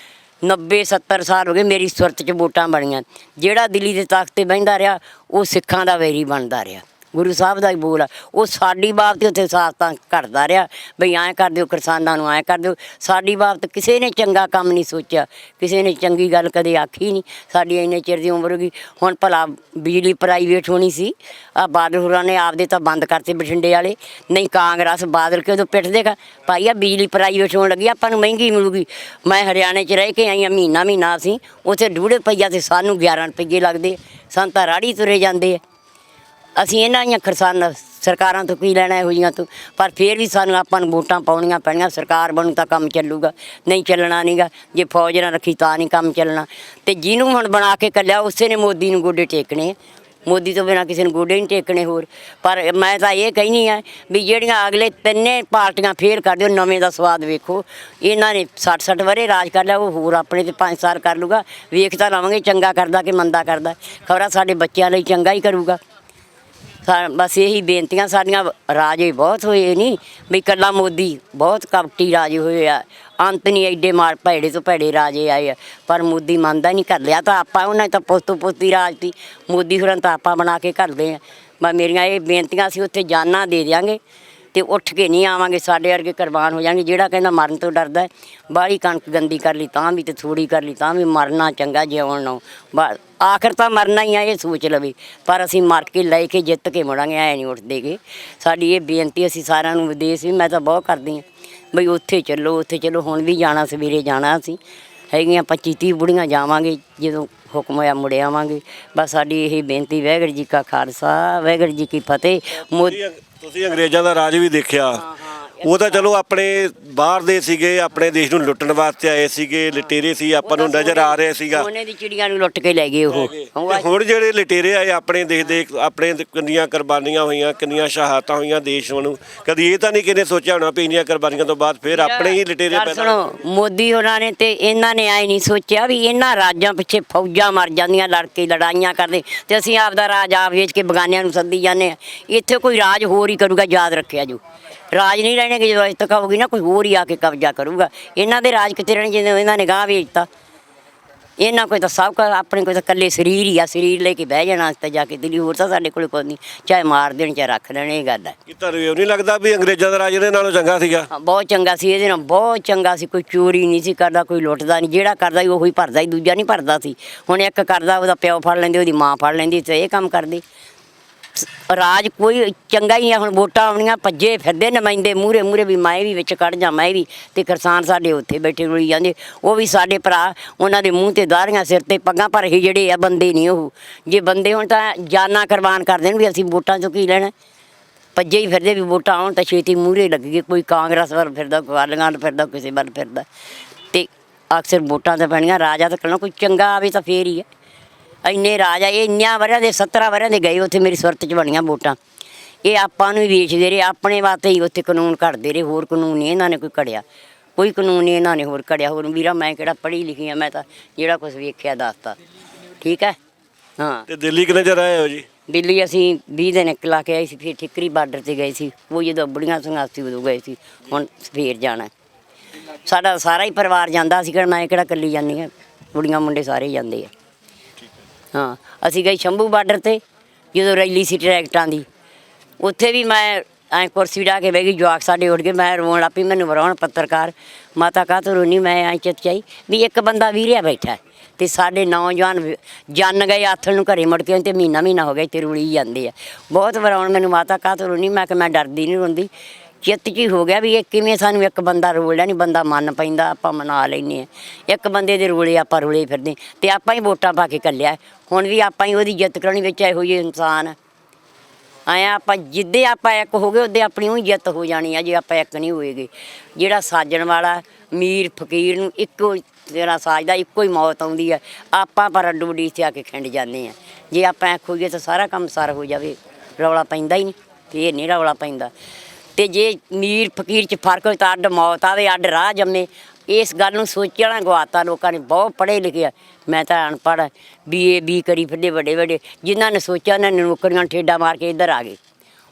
90-70 ਸਾਲ ਹੋ ਗਏ ਮੇਰੀ ਸੁਰਤ 'ਚ ਵੋਟਾਂ ਬਣੀਆਂ। ਜਿਹੜਾ ਦਿੱਲੀ ਦੇ ਤਖਤ 'ਤੇ ਬਹਿੰਦਾ ਰਿਹਾ ਉਹ ਸਿੱਖਾਂ ਦਾ ਵੈਰੀ ਬਣਦਾ ਰਿਹਾ। ਗੁਰੂ ਸਾਹਿਬ ਦਾ ਹੀ ਬੋਲ ਆ, ਉਹ ਸਾਡੀ ਬਾਬਤ ਉੱਥੇ ਸਾਫ਼ਤਾਂ ਘੜਦਾ ਰਿਹਾ ਬਈ ਐਂ ਕਰ ਦਿਓ, ਕਿਸਾਨਾਂ ਨੂੰ ਐਂ ਕਰ ਦਿਓ। ਸਾਡੀ ਬਾਬਤ ਕਿਸੇ ਨੇ ਚੰਗਾ ਕੰਮ ਨਹੀਂ ਸੋਚਿਆ, ਕਿਸੇ ਨੇ ਚੰਗੀ ਗੱਲ ਕਦੇ ਆਖੀ ਨਹੀਂ। ਸਾਡੀ ਇੰਨੇ ਚਿਰ ਦੀ ਉਮਰ ਹੋ ਗਈ। ਹੁਣ ਭਲਾ ਬਿਜਲੀ ਪ੍ਰਾਈਵੇਟ ਹੋਣੀ ਸੀ, ਆ ਬਾਦਲ ਹੋਰਾਂ ਨੇ ਆਪਦੇ ਤਾਂ ਬੰਦ ਕਰਤੇ ਬਠਿੰਡੇ ਵਾਲੇ। ਨਹੀਂ ਕਾਂਗਰਸ ਬਾਦਲ ਕੇ ਉਦੋਂ ਪਿੱਟ ਦੇਗਾ ਭਾਈ ਆ ਬਿਜਲੀ ਪ੍ਰਾਈਵੇਟ ਹੋਣ ਲੱਗੀ, ਆਪਾਂ ਨੂੰ ਮਹਿੰਗੀ ਮਿਲੂਗੀ। ਮੈਂ ਹਰਿਆਣੇ 'ਚ ਰਹਿ ਕੇ ਆਈ ਹਾਂ, ਮਹੀਨਾ ਅਸੀਂ ਉੱਥੇ 2.5 ਰੁਪਈਆ ਤੇ ਸਾਨੂੰ 11 ਰੁਪਈਏ ਲੱਗਦੇ। ਸਾਨੂੰ ਤਾਂ ਰਾੜੀ ਤੁਰੇ ਜਾਂਦੇ ਆ। ਅਸੀਂ ਇਹਨਾਂ ਦੀਆਂ ਸਰਕਾਰਾਂ ਤੋਂ ਕੀ ਲੈਣਾ ਇਹੋ ਜਿਹੀਆਂ ਤੋਂ? ਪਰ ਫਿਰ ਵੀ ਸਾਨੂੰ ਆਪਾਂ ਨੂੰ ਵੋਟਾਂ ਪਾਉਣੀਆਂ ਪੈਣੀਆਂ। ਸਰਕਾਰ ਬਣੂ ਤਾਂ ਕੰਮ ਚੱਲੂਗਾ, ਨਹੀਂ ਚੱਲਣਾ ਨਹੀਂਗਾ। ਜੇ ਫੌਜ ਨਾ ਰੱਖੀ ਤਾਂ ਨਹੀਂ ਕੰਮ ਚੱਲਣਾ। ਤੇ ਜਿਹਨੂੰ ਹੁਣ ਬਣਾ ਕੇ ਕੱਲਿਆ ਉਸੇ ਨੇ ਮੋਦੀ ਨੂੰ ਗੋਡੇ ਟੇਕਣੇ। ਮੋਦੀ ਤੋਂ ਬਿਨਾਂ ਕਿਸੇ ਨੂੰ ਗੋਡੇ ਨਹੀਂ ਟੇਕਣੇ ਹੋਰ। ਪਰ ਮੈਂ ਤਾਂ ਇਹ ਕਹਿੰਦੀ ਹਾਂ ਵੀ ਜਿਹੜੀਆਂ ਅਗਲੇ ਤਿੰਨੇ ਪਾਰਟੀਆਂ ਫੇਲ ਕਰ ਦਿਓ, ਨਵੇਂ ਦਾ ਸਵਾਦ ਵੇਖੋ। ਇਹਨਾਂ ਨੇ 60 ਵਰ੍ਹੇ ਰਾਜ ਕਰ ਲਿਆ, ਉਹ ਹੋਰ ਆਪਣੇ ਤੇ 5 ਸਾਲ ਕਰ ਲੂਗਾ। ਵੇਖ ਤਾਂ ਲਵਾਂਗੇ ਚੰਗਾ ਕਰਦਾ ਕਿ ਮੰਦਾ ਕਰਦਾ। ਖਬਰਾਂ ਸਾਡੇ ਬੱਚਿਆਂ ਲਈ ਚੰਗਾ ਹੀ ਕਰੂਗਾ। ਬਸ ਇਹੀ ਬੇਨਤੀਆਂ ਸਾਡੀਆਂ। ਰਾਜੇ ਬਹੁਤ ਹੋਏ ਨਹੀਂ ਵੀ ਇਕੱਲਾ ਮੋਦੀ, ਬਹੁਤ ਕਪਟੀ ਰਾਜੇ ਹੋਏ ਆ। ਅੰਤ ਨਹੀਂ, ਐਡੇ ਮਾਰ ਭੈੜੇ ਤੋਂ ਭੈੜੇ ਰਾਜੇ ਆਏ ਆ, ਪਰ ਮੋਦੀ ਮੰਨਦਾ ਨਹੀਂ। ਕਰ ਲਿਆ ਤਾਂ ਆਪਾਂ, ਉਹਨਾਂ ਤਾਂ ਪੁੱਤੋਂ ਪੁੱਤੀ ਰਾਜ ਤੀ। ਮੋਦੀ ਹੋਰਾਂ ਤਾਂ ਆਪਾਂ ਬਣਾ ਕੇ ਕਰਦੇ ਆ। ਬਸ ਮੇਰੀਆਂ ਇਹ ਬੇਨਤੀਆਂ, ਅਸੀਂ ਉੱਥੇ ਜਾਨਾਂ ਦੇ ਦਿਆਂਗੇ ਤੇ ਉੱਠ ਕੇ ਨਹੀਂ ਆਵਾਂਗੇ। ਸਾਡੇ ਵਰਗੇ ਕੁਰਬਾਨ ਹੋ ਜਾਣਗੇ। ਜਿਹੜਾ ਕਹਿੰਦਾ ਮਰਨ ਤੋਂ ਡਰਦਾ, ਬਾਹਲੀ ਕਣਕ ਗੰਦੀ ਕਰ ਲਈ ਤਾਂ ਵੀ, ਤੇ ਥੋੜ੍ਹੀ ਕਰ ਲਈ ਤਾਂ ਵੀ, ਮਰਨਾ ਚੰਗਾ ਜਿਉਣ ਨੂੰ। ਬਸ ਆਖਰ ਤਾਂ ਮਰਨਾ ਹੀ ਆ, ਇਹ ਸੋਚ ਲਵੇ। ਪਰ ਅਸੀਂ ਮਰ ਕੇ ਲੈ ਕੇ ਜਿੱਤ ਕੇ ਮੁੜਾਂਗੇ, ਐਂ ਨਹੀਂ ਉੱਠਦੇਗੇ। ਸਾਡੀ ਇਹ ਬੇਨਤੀ ਅਸੀਂ ਸਾਰਿਆਂ ਨੂੰ, ਵਿਦੇਸ਼ ਵੀ ਮੈਂ ਤਾਂ ਬਹੁਤ ਕਰਦੀ ਹਾਂ ਬਈ ਉੱਥੇ ਚੱਲੋ, ਉੱਥੇ ਚੱਲੋ। ਹੁਣ ਵੀ ਜਾਣਾ, ਸਵੇਰੇ ਜਾਣਾ। ਅਸੀਂ ਹੈਗੀਆਂ 25-30 ਬੁੜੀਆਂ ਜਾਵਾਂਗੇ, ਜਦੋਂ ਹੁਕਮ ਹੋਇਆ ਮੁੜ ਆਵਾਂਗੇ। ਬਸ ਸਾਡੀ ਇਹ ਬੇਨਤੀ। ਵਾਹਿਗੁਰੂ ਜੀ ਕਾ ਖਾਲਸਾ, ਵਾਹਿਗੁਰੂ ਜੀ ਕੀ ਫਤਿਹ। ਤੁਸੀਂ ਅੰਗਰੇਜ਼ਾਂ ਦਾ ਰਾਜ ਵੀ ਦੇਖਿਆ। ਉਹ ਤਾਂ ਚਲੋ ਆਪਣੇ ਬਾਹਰ ਦੇ ਸੀਗੇ, ਆਪਣੇ ਦੇਸ਼ ਨੂੰ ਲੁੱਟਣ ਵਾਸਤੇ ਆਏ ਸੀਗੇ, ਲਟੇਰੇ ਸੀ, ਆਪਾਂ ਨੂੰ ਨਜ਼ਰ ਆ ਰਿਹਾ ਸੀਗਾ। ਸੋਨੇ ਦੀ ਚਿੜੀਆਂ ਨੂੰ ਲੁੱਟ ਕੇ ਲੈ ਗਏ ਉਹ। ਹੁਣ ਜਿਹੜੇ ਲਟੇਰੇ ਆਏ ਆਪਣੇ ਦੇਸ਼ ਦੇ, ਆਪਣੇ ਕਿੰਨੀਆਂ ਕੁਰਬਾਨੀਆਂ ਹੋਈਆਂ, ਕਿੰਨੀਆਂ ਸ਼ਹਾਦਤਾਂ ਹੋਈਆਂ ਦੇਸ਼ ਨੂੰ। ਕਦੀ ਇਹ ਤਾਂ ਨਹੀਂ ਕਿਹਨੇ ਸੋਚਿਆ ਹੋਣਾ ਵੀ ਇੰਨੀਆਂ ਕੁਰਬਾਨੀਆਂ ਤੋਂ ਬਾਅਦ ਫਿਰ ਆਪਣੇ ਹੀ ਲਟੇਰੇ ਪੈਦਾ। ਸੁਣੋ, ਮੋਦੀ ਹੋਰਾਂ ਨੇ ਤੇ ਇਹਨਾਂ ਨੇ ਆਏ ਨਹੀਂ ਸੋਚਿਆ ਵੀ ਇਹਨਾਂ ਰਾਜਾਂ ਪਿੱਛੇ ਫੌਜਾਂ ਮਰ ਜਾਂਦੀਆਂ, ਲੜ ਕੇ ਲੜਾਈਆਂ ਕਰਦੇ, ਤੇ ਅਸੀਂ ਆਪਦਾ ਰਾਜ ਆਪ ਵੇਚ ਕੇ ਬਗਾਨਿਆਂ ਨੂੰ ਸੱਦੀ ਜਾਂਦੇ ਹਾਂ। ਇੱਥੇ ਕੋਈ ਰਾਜ ਹੋਰ ਹੀ ਕਰੂਗਾ, ਯਾਦ ਰੱਖਿਆ ਜੋ। ਰਾਜ ਨਹੀਂ ਰਹਿਣਗੇ। ਜਦੋਂ ਅੱਜ ਤੱਕ ਹੋਊਗੀ ਨਾ, ਕੋਈ ਹੋਰ ਹੀ ਆ ਕੇ ਕਬਜ਼ਾ ਕਰੂਗਾ। ਇਹਨਾਂ ਦੇ ਰਾਜ ਕਿੱਥੇ ਰਹਿਣੇ ਜਦੋਂ ਇਹਨਾਂ ਨੇ ਗਾਂਹ ਵੇਚਤਾ। ਇਹਨਾਂ ਕੋਈ ਤਾਂ ਸਭ ਕੁਝ, ਆਪਣੇ ਕੋਈ ਤਾਂ ਇਕੱਲੇ ਸਰੀਰ ਹੀ ਆ। ਸਰੀਰ ਲੈ ਕੇ ਬਹਿ ਜਾਣਾ ਤੇ ਜਾ ਕੇ ਦਿੱਲੀ। ਹੋਰ ਤਾਂ ਸਾਡੇ ਕੋਲ ਕੋਈ ਨਹੀਂ, ਚਾਹੇ ਮਾਰ ਦੇਣ ਚਾਹੇ ਰੱਖ ਲੈਣ। ਇਹ ਗੱਲ ਹੈ। ਤੁਹਾਨੂੰ ਇਹ ਨਹੀਂ ਲੱਗਦਾ ਵੀ ਅੰਗਰੇਜ਼ਾਂ ਦਾ ਰਾਜ ਇਹਦੇ ਨਾਲੋਂ ਚੰਗਾ ਸੀਗਾ? ਬਹੁਤ ਚੰਗਾ ਸੀ, ਇਹਦੇ ਨਾਲ ਬਹੁਤ ਚੰਗਾ ਸੀ। ਕੋਈ ਚੋਰੀ ਨਹੀਂ ਸੀ ਕਰਦਾ, ਕੋਈ ਲੁੱਟਦਾ ਨਹੀਂ। ਜਿਹੜਾ ਕਰਦਾ ਸੀ ਉਹੀ ਭਰਦਾ ਸੀ, ਦੂਜਾ ਨਹੀਂ ਭਰਦਾ ਸੀ। ਹੁਣ ਇੱਕ ਕਰਦਾ, ਉਹਦਾ ਪਿਓ ਫੜ ਲੈਂਦੇ, ਉਹਦੀ ਮਾਂ ਫੜ ਲੈਂਦੀ, ਤੇ ਇਹ ਕੰਮ ਕਰਦੇ। ਰਾਜ ਕੋਈ ਚੰਗਾ ਹੀ ਆ। ਹੁਣ ਵੋਟਾਂ ਆਉਣੀਆਂ, ਭੱਜੇ ਫਿਰਦੇ ਨੁਮਾਇੰਦੇ ਮੂਹਰੇ ਮੂਹਰੇ ਵੀ ਮੈਂ ਵੀ ਵਿੱਚ ਕੱਢ ਜਾ, ਮੈਂ ਵੀ, ਤੇ ਕਿਸਾਨ ਸਾਡੇ ਉੱਥੇ ਬੈਠੇ ਰੁਲੀ ਜਾਂਦੇ। ਉਹ ਵੀ ਸਾਡੇ ਭਰਾ, ਉਹਨਾਂ ਦੇ ਮੂੰਹ ਤੇ ਦਾੜੀਆਂ, ਸਿਰ ਤੇ ਪੱਗਾਂ, ਪਰ ਇਹ ਜਿਹੜੇ ਆ ਬੰਦੇ ਨਹੀਂ। ਉਹ ਜੇ ਬੰਦੇ ਹੁਣ ਤਾਂ ਜਾਨਾਂ ਕੁਰਬਾਨ ਕਰ ਦੇਣ ਵੀ ਅਸੀਂ ਵੋਟਾਂ 'ਚੋਂ ਕੀ ਲੈਣਾ। ਭੱਜੇ ਹੀ ਫਿਰਦੇ ਵੀ ਵੋਟਾਂ ਆਉਣ ਤਾਂ ਛੇਤੀ ਮੂਹਰੇ ਲੱਗ ਗਏ। ਕੋਈ ਕਾਂਗਰਸ ਵੱਲ ਫਿਰਦਾ, ਕੋਈ ਅਕਾਲੀਆਂ ਵੱਲ ਫਿਰਦਾ, ਕਿਸੇ ਵੱਲ ਫਿਰਦਾ, ਤੇ ਅਕਸਰ ਵੋਟਾਂ ਤਾਂ ਪੈਣੀਆਂ। ਰਾਜਾ ਤਾਂ ਕਹਿਣਾ ਕੋਈ ਚੰਗਾ ਆਵੇ ਤਾਂ ਫੇਰ ਹੀ ਹੈ। ਇੰਨੇ ਰਾਜਾ ਇਹ ਇੰਨਿਆਂ ਵਰਿਆਂ ਦੇ 17 ਵਰਿਆਂ ਦੇ ਗਏ ਉੱਥੇ, ਮੇਰੀ ਸੁਰਤ 'ਚ ਬਣੀਆਂ ਵੋਟਾਂ। ਇਹ ਆਪਾਂ ਨੂੰ ਹੀ ਵੇਚਦੇ ਰਹੇ, ਆਪਣੇ ਵਾਸਤੇ ਹੀ ਉੱਥੇ ਕਾਨੂੰਨ ਘੜਦੇ ਰਹੇ। ਹੋਰ ਕਾਨੂੰਨ ਨਹੀਂ ਇਹਨਾਂ ਨੇ ਕੋਈ ਘੜਿਆ, ਕੋਈ ਕਾਨੂੰਨ ਨਹੀਂ ਇਹਨਾਂ ਨੇ ਹੋਰ ਘੜਿਆ। ਹੋਰ ਵੀਰਾ ਮੈਂ ਕਿਹੜਾ ਪੜ੍ਹੀ ਲਿਖੀ ਆ, ਮੈਂ ਤਾਂ ਜਿਹੜਾ ਕੁਛ ਵੇਖਿਆ ਦੱਸਤਾ, ਠੀਕ ਹੈ। ਹਾਂ, ਤੇ ਦਿੱਲੀ ਕਿੰਨੇ ਚਿਰ ਆਏ ਹੋ ਜੀ? ਦਿੱਲੀ ਅਸੀਂ 20 ਦਿਨ ਲਾ ਕੇ ਆਏ ਸੀ, ਫਿਰ ਠਿਕਰੀ ਬਾਰਡਰ 'ਤੇ ਗਏ ਸੀ। ਉਹ ਜਦੋਂ ਬੁੜੀਆਂ ਸੰਘਾਸੀ ਉਦੋਂ ਗਏ ਸੀ। ਹੁਣ ਫੇਰ ਜਾਣਾ। ਸਾਡਾ ਸਾਰਾ ਹੀ ਪਰਿਵਾਰ ਜਾਂਦਾ ਸੀ, ਕਿਹੜਾ ਮੈਂ ਕਿਹੜਾ ਇਕੱਲੀ ਜਾਂਦੀ ਹਾਂ, ਕੁੜੀਆਂ ਮੁੰਡੇ ਸਾਰੇ ਜਾਂਦੇ ਆ। ਹਾਂ, ਅਸੀਂ ਗਏ ਸ਼ੰਭੂ ਬਾਰਡਰ 'ਤੇ ਜਦੋਂ ਰੈਲੀ ਸੀ ਟਰੈਕਟਰਾਂ ਦੀ। ਉੱਥੇ ਵੀ ਮੈਂ ਐਂ ਕੁਰਸੀ ਢਾਹ ਕੇ ਬਹਿ ਗਈ, ਜਵਾਕ ਸਾਡੇ ਉੱਠ ਗਏ, ਮੈਂ ਰੋਣ ਲੱਗ ਪਈ। ਮੈਨੂੰ ਵਰਾਉਣ ਪੱਤਰਕਾਰ, ਮਾਤਾ ਕਾਹਤੋਂ ਰੋਣੀ? ਮੈਂ ਐਂ ਚਿੱਚਾਈ ਵੀ ਇੱਕ ਬੰਦਾ ਵੀਰਿਆ ਬੈਠਾ ਤੇ ਸਾਡੇ ਨੌਜਵਾਨ ਜੰਨ ਗਏ ਆਥਣ ਨੂੰ ਘਰੇ ਮੁੜ ਕੇ, ਤੇ ਮਹੀਨਾ ਹੋ ਗਿਆ ਇੱਥੇ ਰੁਲੀ ਜਾਂਦੇ ਆ। ਬਹੁਤ ਵਰਾਉਣ ਮੈਨੂੰ, ਮਾਤਾ ਕਾਹਤੋਂ ਰੋਣੀ? ਮੈਂ ਕਿਹਾ ਮੈਂ ਡਰਦੀ ਨਹੀਂ, ਰੋਂਦੀ। ਚਿੱਤ 'ਚ ਹੀ ਹੋ ਗਿਆ ਵੀ ਇਹ ਕਿਵੇਂ ਸਾਨੂੰ ਇੱਕ ਬੰਦਾ ਰੋਲ ਲਿਆ। ਨਹੀਂ ਬੰਦਾ ਮੰਨ ਪੈਂਦਾ, ਆਪਾਂ ਮਨਾ ਲੈਂਦੇ ਹਾਂ। ਇੱਕ ਬੰਦੇ ਦੇ ਰੋਲੇ ਆਪਾਂ ਰੋਲੇ ਫਿਰਦੇ, ਤੇ ਆਪਾਂ ਹੀ ਵੋਟਾਂ ਪਾ ਕੇ ਘੱਲਿਆ। ਹੁਣ ਵੀ ਆਪਾਂ ਹੀ ਉਹਦੀ ਜਿੱਤ ਕਰਾਉਣੀ, ਵਿੱਚ ਇਹੋ ਜਿਹੇ ਇਨਸਾਨ ਆਇਆ। ਆਪਾਂ ਜਿੱਦੇ ਆਪਾਂ ਇੱਕ ਹੋ ਗਏ ਉਹਦੇ ਆਪਣੀ ਉਹੀ ਜਿੱਤ ਹੋ ਜਾਣੀ ਆ, ਜੇ ਆਪਾਂ ਇੱਕ ਨਹੀਂ ਹੋਏਗੇ। ਜਿਹੜਾ ਸਾਜਣ ਵਾਲਾ ਅਮੀਰ ਫਕੀਰ ਨੂੰ ਇੱਕੋ ਤੇਰਾ ਸਾਜਦਾ, ਇੱਕੋ ਹੀ ਮੌਤ ਆਉਂਦੀ ਹੈ। ਆਪਾਂ ਪਰ ਅੱਡੋ ਅੱਡੀ 'ਤੇ ਆ ਕੇ ਖਿੰਡ ਜਾਂਦੇ ਹਾਂ। ਜੇ ਆਪਾਂ ਇੱਕ ਹੋਈਏ ਤਾਂ ਸਾਰਾ ਕੰਮ ਸਾਰ ਹੋ ਜਾਵੇ, ਰੌਲਾ ਪੈਂਦਾ ਹੀ ਨਹੀਂ, ਫੇਰ ਨਹੀਂ ਰੌਲਾ ਪੈਂਦਾ। ਤੇ ਜੇ ਅਮੀਰ ਫਕੀਰ 'ਚ ਫਰਕ ਹੋਏ ਤਾਂ ਅੱਡ ਮੌਤ ਆਵੇ, ਅੱਡ ਰਾਹ ਜੰਮੇ। ਇਸ ਗੱਲ ਨੂੰ ਸੋਚਣਾ ਗਵਾਤਾ ਲੋਕਾਂ ਨੇ। ਬਹੁਤ ਪੜ੍ਹੇ ਲਿਖੇ, ਮੈਂ ਤਾਂ ਅਨਪੜ੍ਹ, BA ਕਰੀ ਫਿਰਦੇ ਵੱਡੇ ਜਿਨ੍ਹਾਂ ਨੇ ਸੋਚਿਆ ਉਹਨਾਂ ਨੇ ਨੌਕਰੀਆਂ ਠੇਡਾ ਮਾਰ ਕੇ ਇੱਧਰ ਆ ਗਏ।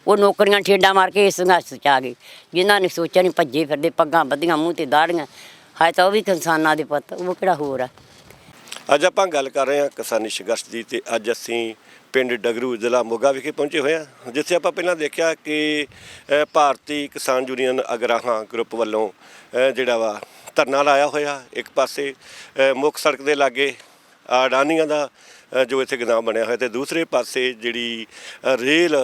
ਉਹ ਨੌਕਰੀਆਂ ਠੇਡਾ ਮਾਰ ਕੇ ਇਸ ਸੰਘਰਸ਼ 'ਚ ਆ ਗਏ। ਜਿਨ੍ਹਾਂ ਨੇ ਸੋਚਿਆ ਨਹੀਂ, ਭੱਜੇ ਫਿਰਦੇ, ਪੱਗਾਂ ਬੱਧੀਆਂ, ਮੂੰਹ ਤੇ ਦਾੜੀਆਂ। ਹੈ ਤਾਂ ਉਹ ਵੀ ਕਿਸਾਨਾਂ ਦੇ ਪੁੱਤ, ਉਹ ਕਿਹੜਾ ਹੋਰ ਆ। ਅੱਜ ਆਪਾਂ ਗੱਲ ਕਰ ਰਹੇ ਹਾਂ ਕਿਸਾਨੀ ਸੰਘਰਸ਼ ਦੀ, ਤੇ ਅੱਜ ਅਸੀਂ ਪਿੰਡ ਡਗਰੂ ਜ਼ਿਲ੍ਹਾ ਮੋਗਾ ਵਿਖੇ ਪਹੁੰਚੇ ਹੋਏ ਹਾਂ, ਜਿੱਥੇ ਆਪਾਂ ਪਹਿਲਾਂ ਦੇਖਿਆ ਕਿ ਭਾਰਤੀ ਕਿਸਾਨ ਯੂਨੀਅਨ ਅਗਰਾਹਾਂ ਗਰੁੱਪ ਵੱਲੋਂ ਜਿਹੜਾ ਵਾ ਧਰਨਾ ਲਾਇਆ ਹੋਇਆ। ਇੱਕ ਪਾਸੇ ਮੁੱਖ ਸੜਕ ਦੇ ਲਾਗੇ ਅਡਾਨੀਆਂ ਦਾ ਜੋ ਇੱਥੇ ਗੋਦਾਮ ਬਣਿਆ ਹੋਇਆ, ਤੇ ਦੂਸਰੇ ਪਾਸੇ ਜਿਹੜੀ ਰੇਲ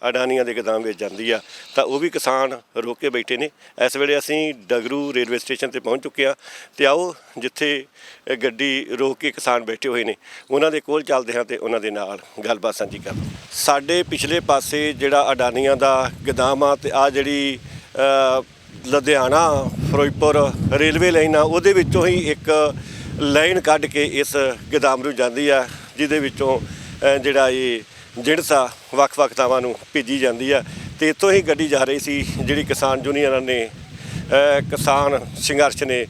ਅਡਾਨੀਆਂ ਦੇ ਗੋਦਾਮ ਵਿੱਚ ਜਾਂਦੀ ਆ, ਤਾਂ ਉਹ ਵੀ ਕਿਸਾਨ ਰੋਕ ਕੇ ਬੈਠੇ ਨੇ। ਇਸ ਵੇਲੇ ਅਸੀਂ ਡਗਰੂ ਰੇਲਵੇ ਸਟੇਸ਼ਨ ਤੇ ਪਹੁੰਚ ਚੁੱਕੇ ਹਾਂ, ਤੇ ਆਓ ਜਿੱਥੇ ਗੱਡੀ ਰੋਕ ਕੇ ਕਿਸਾਨ ਬੈਠੇ ਹੋਏ ਨੇ ਉਹਨਾਂ ਦੇ ਕੋਲ ਚੱਲਦੇ ਹਾਂ ਤੇ ਉਹਨਾਂ ਦੇ ਨਾਲ ਗੱਲਬਾਤ ਸਾਂਝੀ ਕਰਦੇ। ਸਾਡੇ ਪਿਛਲੇ ਪਾਸੇ ਜਿਹੜਾ ਅਡਾਨੀਆਂ ਦਾ ਗੋਦਾਮ ਆ, ਤੇ ਆ ਜਿਹੜੀ ਲੁਧਿਆਣਾ ਫਿਰੋਜ਼ਪੁਰ ਰੇਲਵੇ ਲਾਈਨ ਆ, ਉਹਦੇ ਵਿੱਚੋਂ ਹੀ ਇੱਕ ਲਾਈਨ ਕੱਢ ਕੇ ਇਸ ਗੋਦਾਮ ਨੂੰ ਜਾਂਦੀ ਆ, ਜਿਹਦੇ ਵਿੱਚੋਂ ਜਿਹੜਾ ਇਹ ਜਿਣਸ ਆ ਵੱਖ-ਵੱਖ ਥਾਵਾਂ ਨੂੰ ਭੇਜੀ ਜਾਂਦੀ ਆ। ਤੇ ਇੱਥੋਂ ਹੀ ਗੱਡੀ ਜਾ ਰਹੀ ਸੀ, ਜਿਹੜੀ ਕਿਸਾਨ ਯੂਨੀਅਨਾਂ ਨੇ ਕਿਸਾਨ ਸੰਘਰਸ਼ ਨੇ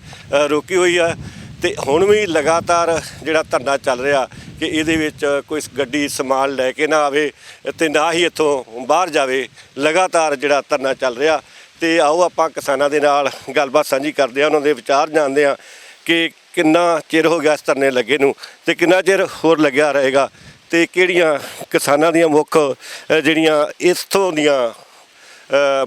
ਰੋਕੀ ਹੋਈ ਆ। ਤੇ ਹੁਣ ਵੀ ਲਗਾਤਾਰ ਜਿਹੜਾ ਧਰਨਾ ਚੱਲ ਰਿਹਾ ਕਿ ਇਹਦੇ ਵਿੱਚ ਕੋਈ ਗੱਡੀ ਸਮਾਨ ਲੈ ਕੇ ਨਾ ਆਵੇ ਤੇ ਨਾ ਹੀ ਇੱਥੋਂ ਬਾਹਰ ਜਾਵੇ। ਲਗਾਤਾਰ ਜਿਹੜਾ ਧਰਨਾ ਚੱਲ ਰਿਹਾ, ਤੇ ਆਓ ਆਪਾਂ ਕਿਸਾਨਾਂ ਦੇ ਨਾਲ ਗੱਲਬਾਤ ਸਾਂਝੀ ਕਰਦੇ ਹਾਂ, ਉਹਨਾਂ ਦੇ ਵਿਚਾਰ ਜਾਣਦੇ ਹਾਂ ਕਿ ਕਿੰਨਾ ਚਿਰ ਹੋ ਗਿਆ ਇਸ ਧਰਨੇ ਲੱਗੇ ਨੂੰ, ਤੇ ਕਿੰਨਾ ਚਿਰ ਹੋਰ ਲੱਗਿਆ ਰਹੇਗਾ, ਤੇ ਕਿਹੜੀਆਂ ਕਿਸਾਨਾਂ ਦੀਆਂ ਮੁੱਖ ਜਿਹੜੀਆਂ ਇੱਥੋਂ ਦੀਆਂ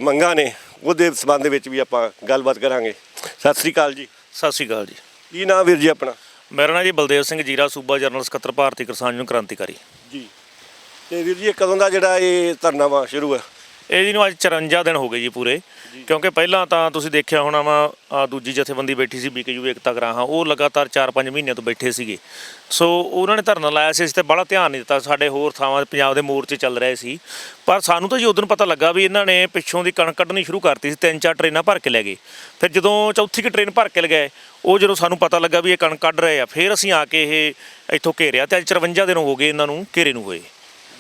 ਮੰਗਾਂ ਨੇ, ਉਹਦੇ ਸੰਬੰਧ ਵਿੱਚ ਵੀ ਆਪਾਂ ਗੱਲਬਾਤ ਕਰਾਂਗੇ। ਸਤਿ ਸ੍ਰੀ ਅਕਾਲ ਜੀ। ਸਤਿ ਸ਼੍ਰੀ ਅਕਾਲ ਜੀ। ਕੀ ਨਾਮ ਵੀਰ ਜੀ ਆਪਣਾ? ਮੇਰਾ ਨਾਮ ਜੀ ਬਲਦੇਵ ਸਿੰਘ ਜੀਰਾ, ਸੂਬਾ ਜਨਰਲ ਸਕੱਤਰ ਭਾਰਤੀ ਕਿਸਾਨ ਯੂਨੀਅਨ ਕ੍ਰਾਂਤੀਕਾਰੀ ਜੀ। ਤੇ ਵੀਰ ਜੀ, ਕਦੋਂ ਦਾ ਜਿਹੜਾ ਇਹ ਧਰਨਾ ਵਾ ਸ਼ੁਰੂ ਹੈ? ਇਹ ਜੀ ਨੂੰ ਅੱਜ 54 ਦਿਨ ਹੋ ਗਏ ਜੀ ਪੂਰੇ। ਕਿਉਂਕਿ ਪਹਿਲਾਂ ਤਾਂ ਤੁਸੀਂ ਦੇਖਿਆ ਹੋਣਾ ਵਾ, ਦੂਜੀ ਜਥੇਬੰਦੀ ਬੈਠੀ ਸੀ BKU ਏਕਤਾ ਅਗਰਾਹਾਂ, ਉਹ ਲਗਾਤਾਰ 4-5 ਮਹੀਨਿਆਂ ਤੋਂ ਬੈਠੇ ਸੀਗੇ। ਸੋ ਉਹਨਾਂ ਨੇ ਧਰਨਾ ਲਾਇਆ ਸੀ, ਅਸੀਂ ਤਾਂ ਬੜਾ ਧਿਆਨ ਨਹੀਂ ਦਿੱਤਾ। ਸਾਡੇ ਹੋਰ ਥਾਵਾਂ ਪੰਜਾਬ ਦੇ ਮੋਰਚੇ ਚੱਲ ਰਹੇ ਸੀ, ਪਰ ਸਾਨੂੰ ਤਾਂ ਜੀ ਉਦੋਂ ਪਤਾ ਲੱਗਾ ਵੀ ਇਹਨਾਂ ਨੇ ਪਿੱਛੋਂ ਦੀ ਕਣਕ ਕੱਢਣੀ ਸ਼ੁਰੂ ਕਰਤੀ ਸੀ। 3-4 ਟ੍ਰੇਨਾਂ ਭਰ ਕੇ ਲੈ ਗਏ। ਫਿਰ ਜਦੋਂ ਚੌਥੀ ਕੁ ਟ੍ਰੇਨ ਭਰ ਕੇ ਲਗਾਏ, ਉਹ ਜਦੋਂ ਸਾਨੂੰ ਪਤਾ ਲੱਗਾ ਵੀ ਇਹ ਕਣਕ ਕੱਢ ਰਹੇ ਆ, ਫਿਰ ਅਸੀਂ ਆ ਕੇ ਇਹ ਇੱਥੋਂ ਘੇਰਿਆ, ਤੇ ਅੱਜ 54 ਦਿਨ ਹੋ ਗਏ ਇਹਨਾਂ ਨੂੰ ਘੇਰੇ ਨੂੰ ਹੋਏ,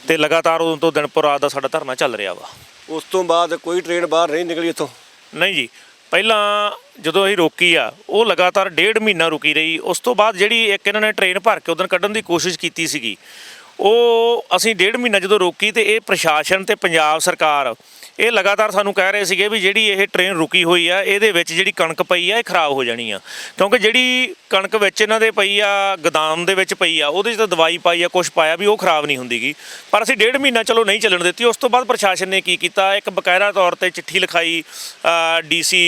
ਤੇ ਲਗਾਤਾਰ ਉਦੋਂ ਤੋਂ ਦਿਨ ਪਰ ਰਾਤ ਦਾ ਸਾਡਾ ਧਰਨਾ ਚੱਲ ਰਿਹਾ ਵਾ। ਉਸ ਤੋਂ ਬਾਅਦ ਕੋਈ ਟ੍ਰੇਨ ਬਾਹਰ ਨਹੀਂ ਨਿਕਲੀ ਇੱਥੋਂ? ਨਹੀਂ ਜੀ, ਪਹਿਲਾਂ ਜਦੋਂ ਅਸੀਂ ਰੋਕੀ ਆ, ਉਹ ਲਗਾਤਾਰ 1.5 ਮਹੀਨਾ ਰੁਕੀ ਰਹੀ। ਉਸ ਤੋਂ ਬਾਅਦ ਜਿਹੜੀ ਇੱਕ ਇਹਨਾਂ ਨੇ ਟ੍ਰੇਨ ਭਰ ਕੇ ਉਦੋਂ ਕੱਢਣ ਦੀ ਕੋਸ਼ਿਸ਼ ਕੀਤੀ ਸੀਗੀ, ਉਹ ਅਸੀਂ 1.5 ਮਹੀਨਾ ਜਦੋਂ ਰੋਕੀ, ਤੇ ਇਹ ਪ੍ਰਸ਼ਾਸਨ ਤੇ ਪੰਜਾਬ ਸਰਕਾਰ ਇਹ ਲਗਾਤਾਰ ਸਾਨੂੰ ਕਹਿ ਰਹੇ ਸੀਗੇ ਵੀ ਜਿਹੜੀ ਇਹ ਟ੍ਰੇਨ ਰੁਕੀ ਹੋਈ ਆ, ਇਹਦੇ ਵਿੱਚ ਜਿਹੜੀ ਕਣਕ ਪਈ ਆ ਇਹ ਖਰਾਬ ਹੋ ਜਾਣੀ ਆ। ਕਿਉਂਕਿ ਜਿਹੜੀ ਕਣਕ ਵਿੱਚ ਇਹਨਾਂ ਦੇ ਪਈ ਆ, ਗੋਦਾਮ ਦੇ ਵਿੱਚ ਪਈ ਆ, ਉਹਦੇ 'ਚ ਤਾਂ ਦਵਾਈ ਪਾਈ ਆ, ਕੁਛ ਪਾਇਆ ਵੀ ਉਹ ਖਰਾਬ ਨਹੀਂ ਹੁੰਦੀਗੀ। ਪਰ ਅਸੀਂ 1.5 ਮਹੀਨਾ ਚਲੋ ਨਹੀਂ ਚੱਲਣ ਦਿੱਤੀ। ਉਸ ਤੋਂ ਬਾਅਦ ਪ੍ਰਸ਼ਾਸਨ ਨੇ ਕੀ ਕੀਤਾ, ਇੱਕ ਬਕਾਇਦਾ ਤੌਰ 'ਤੇ ਚਿੱਠੀ ਲਿਖਾਈ DC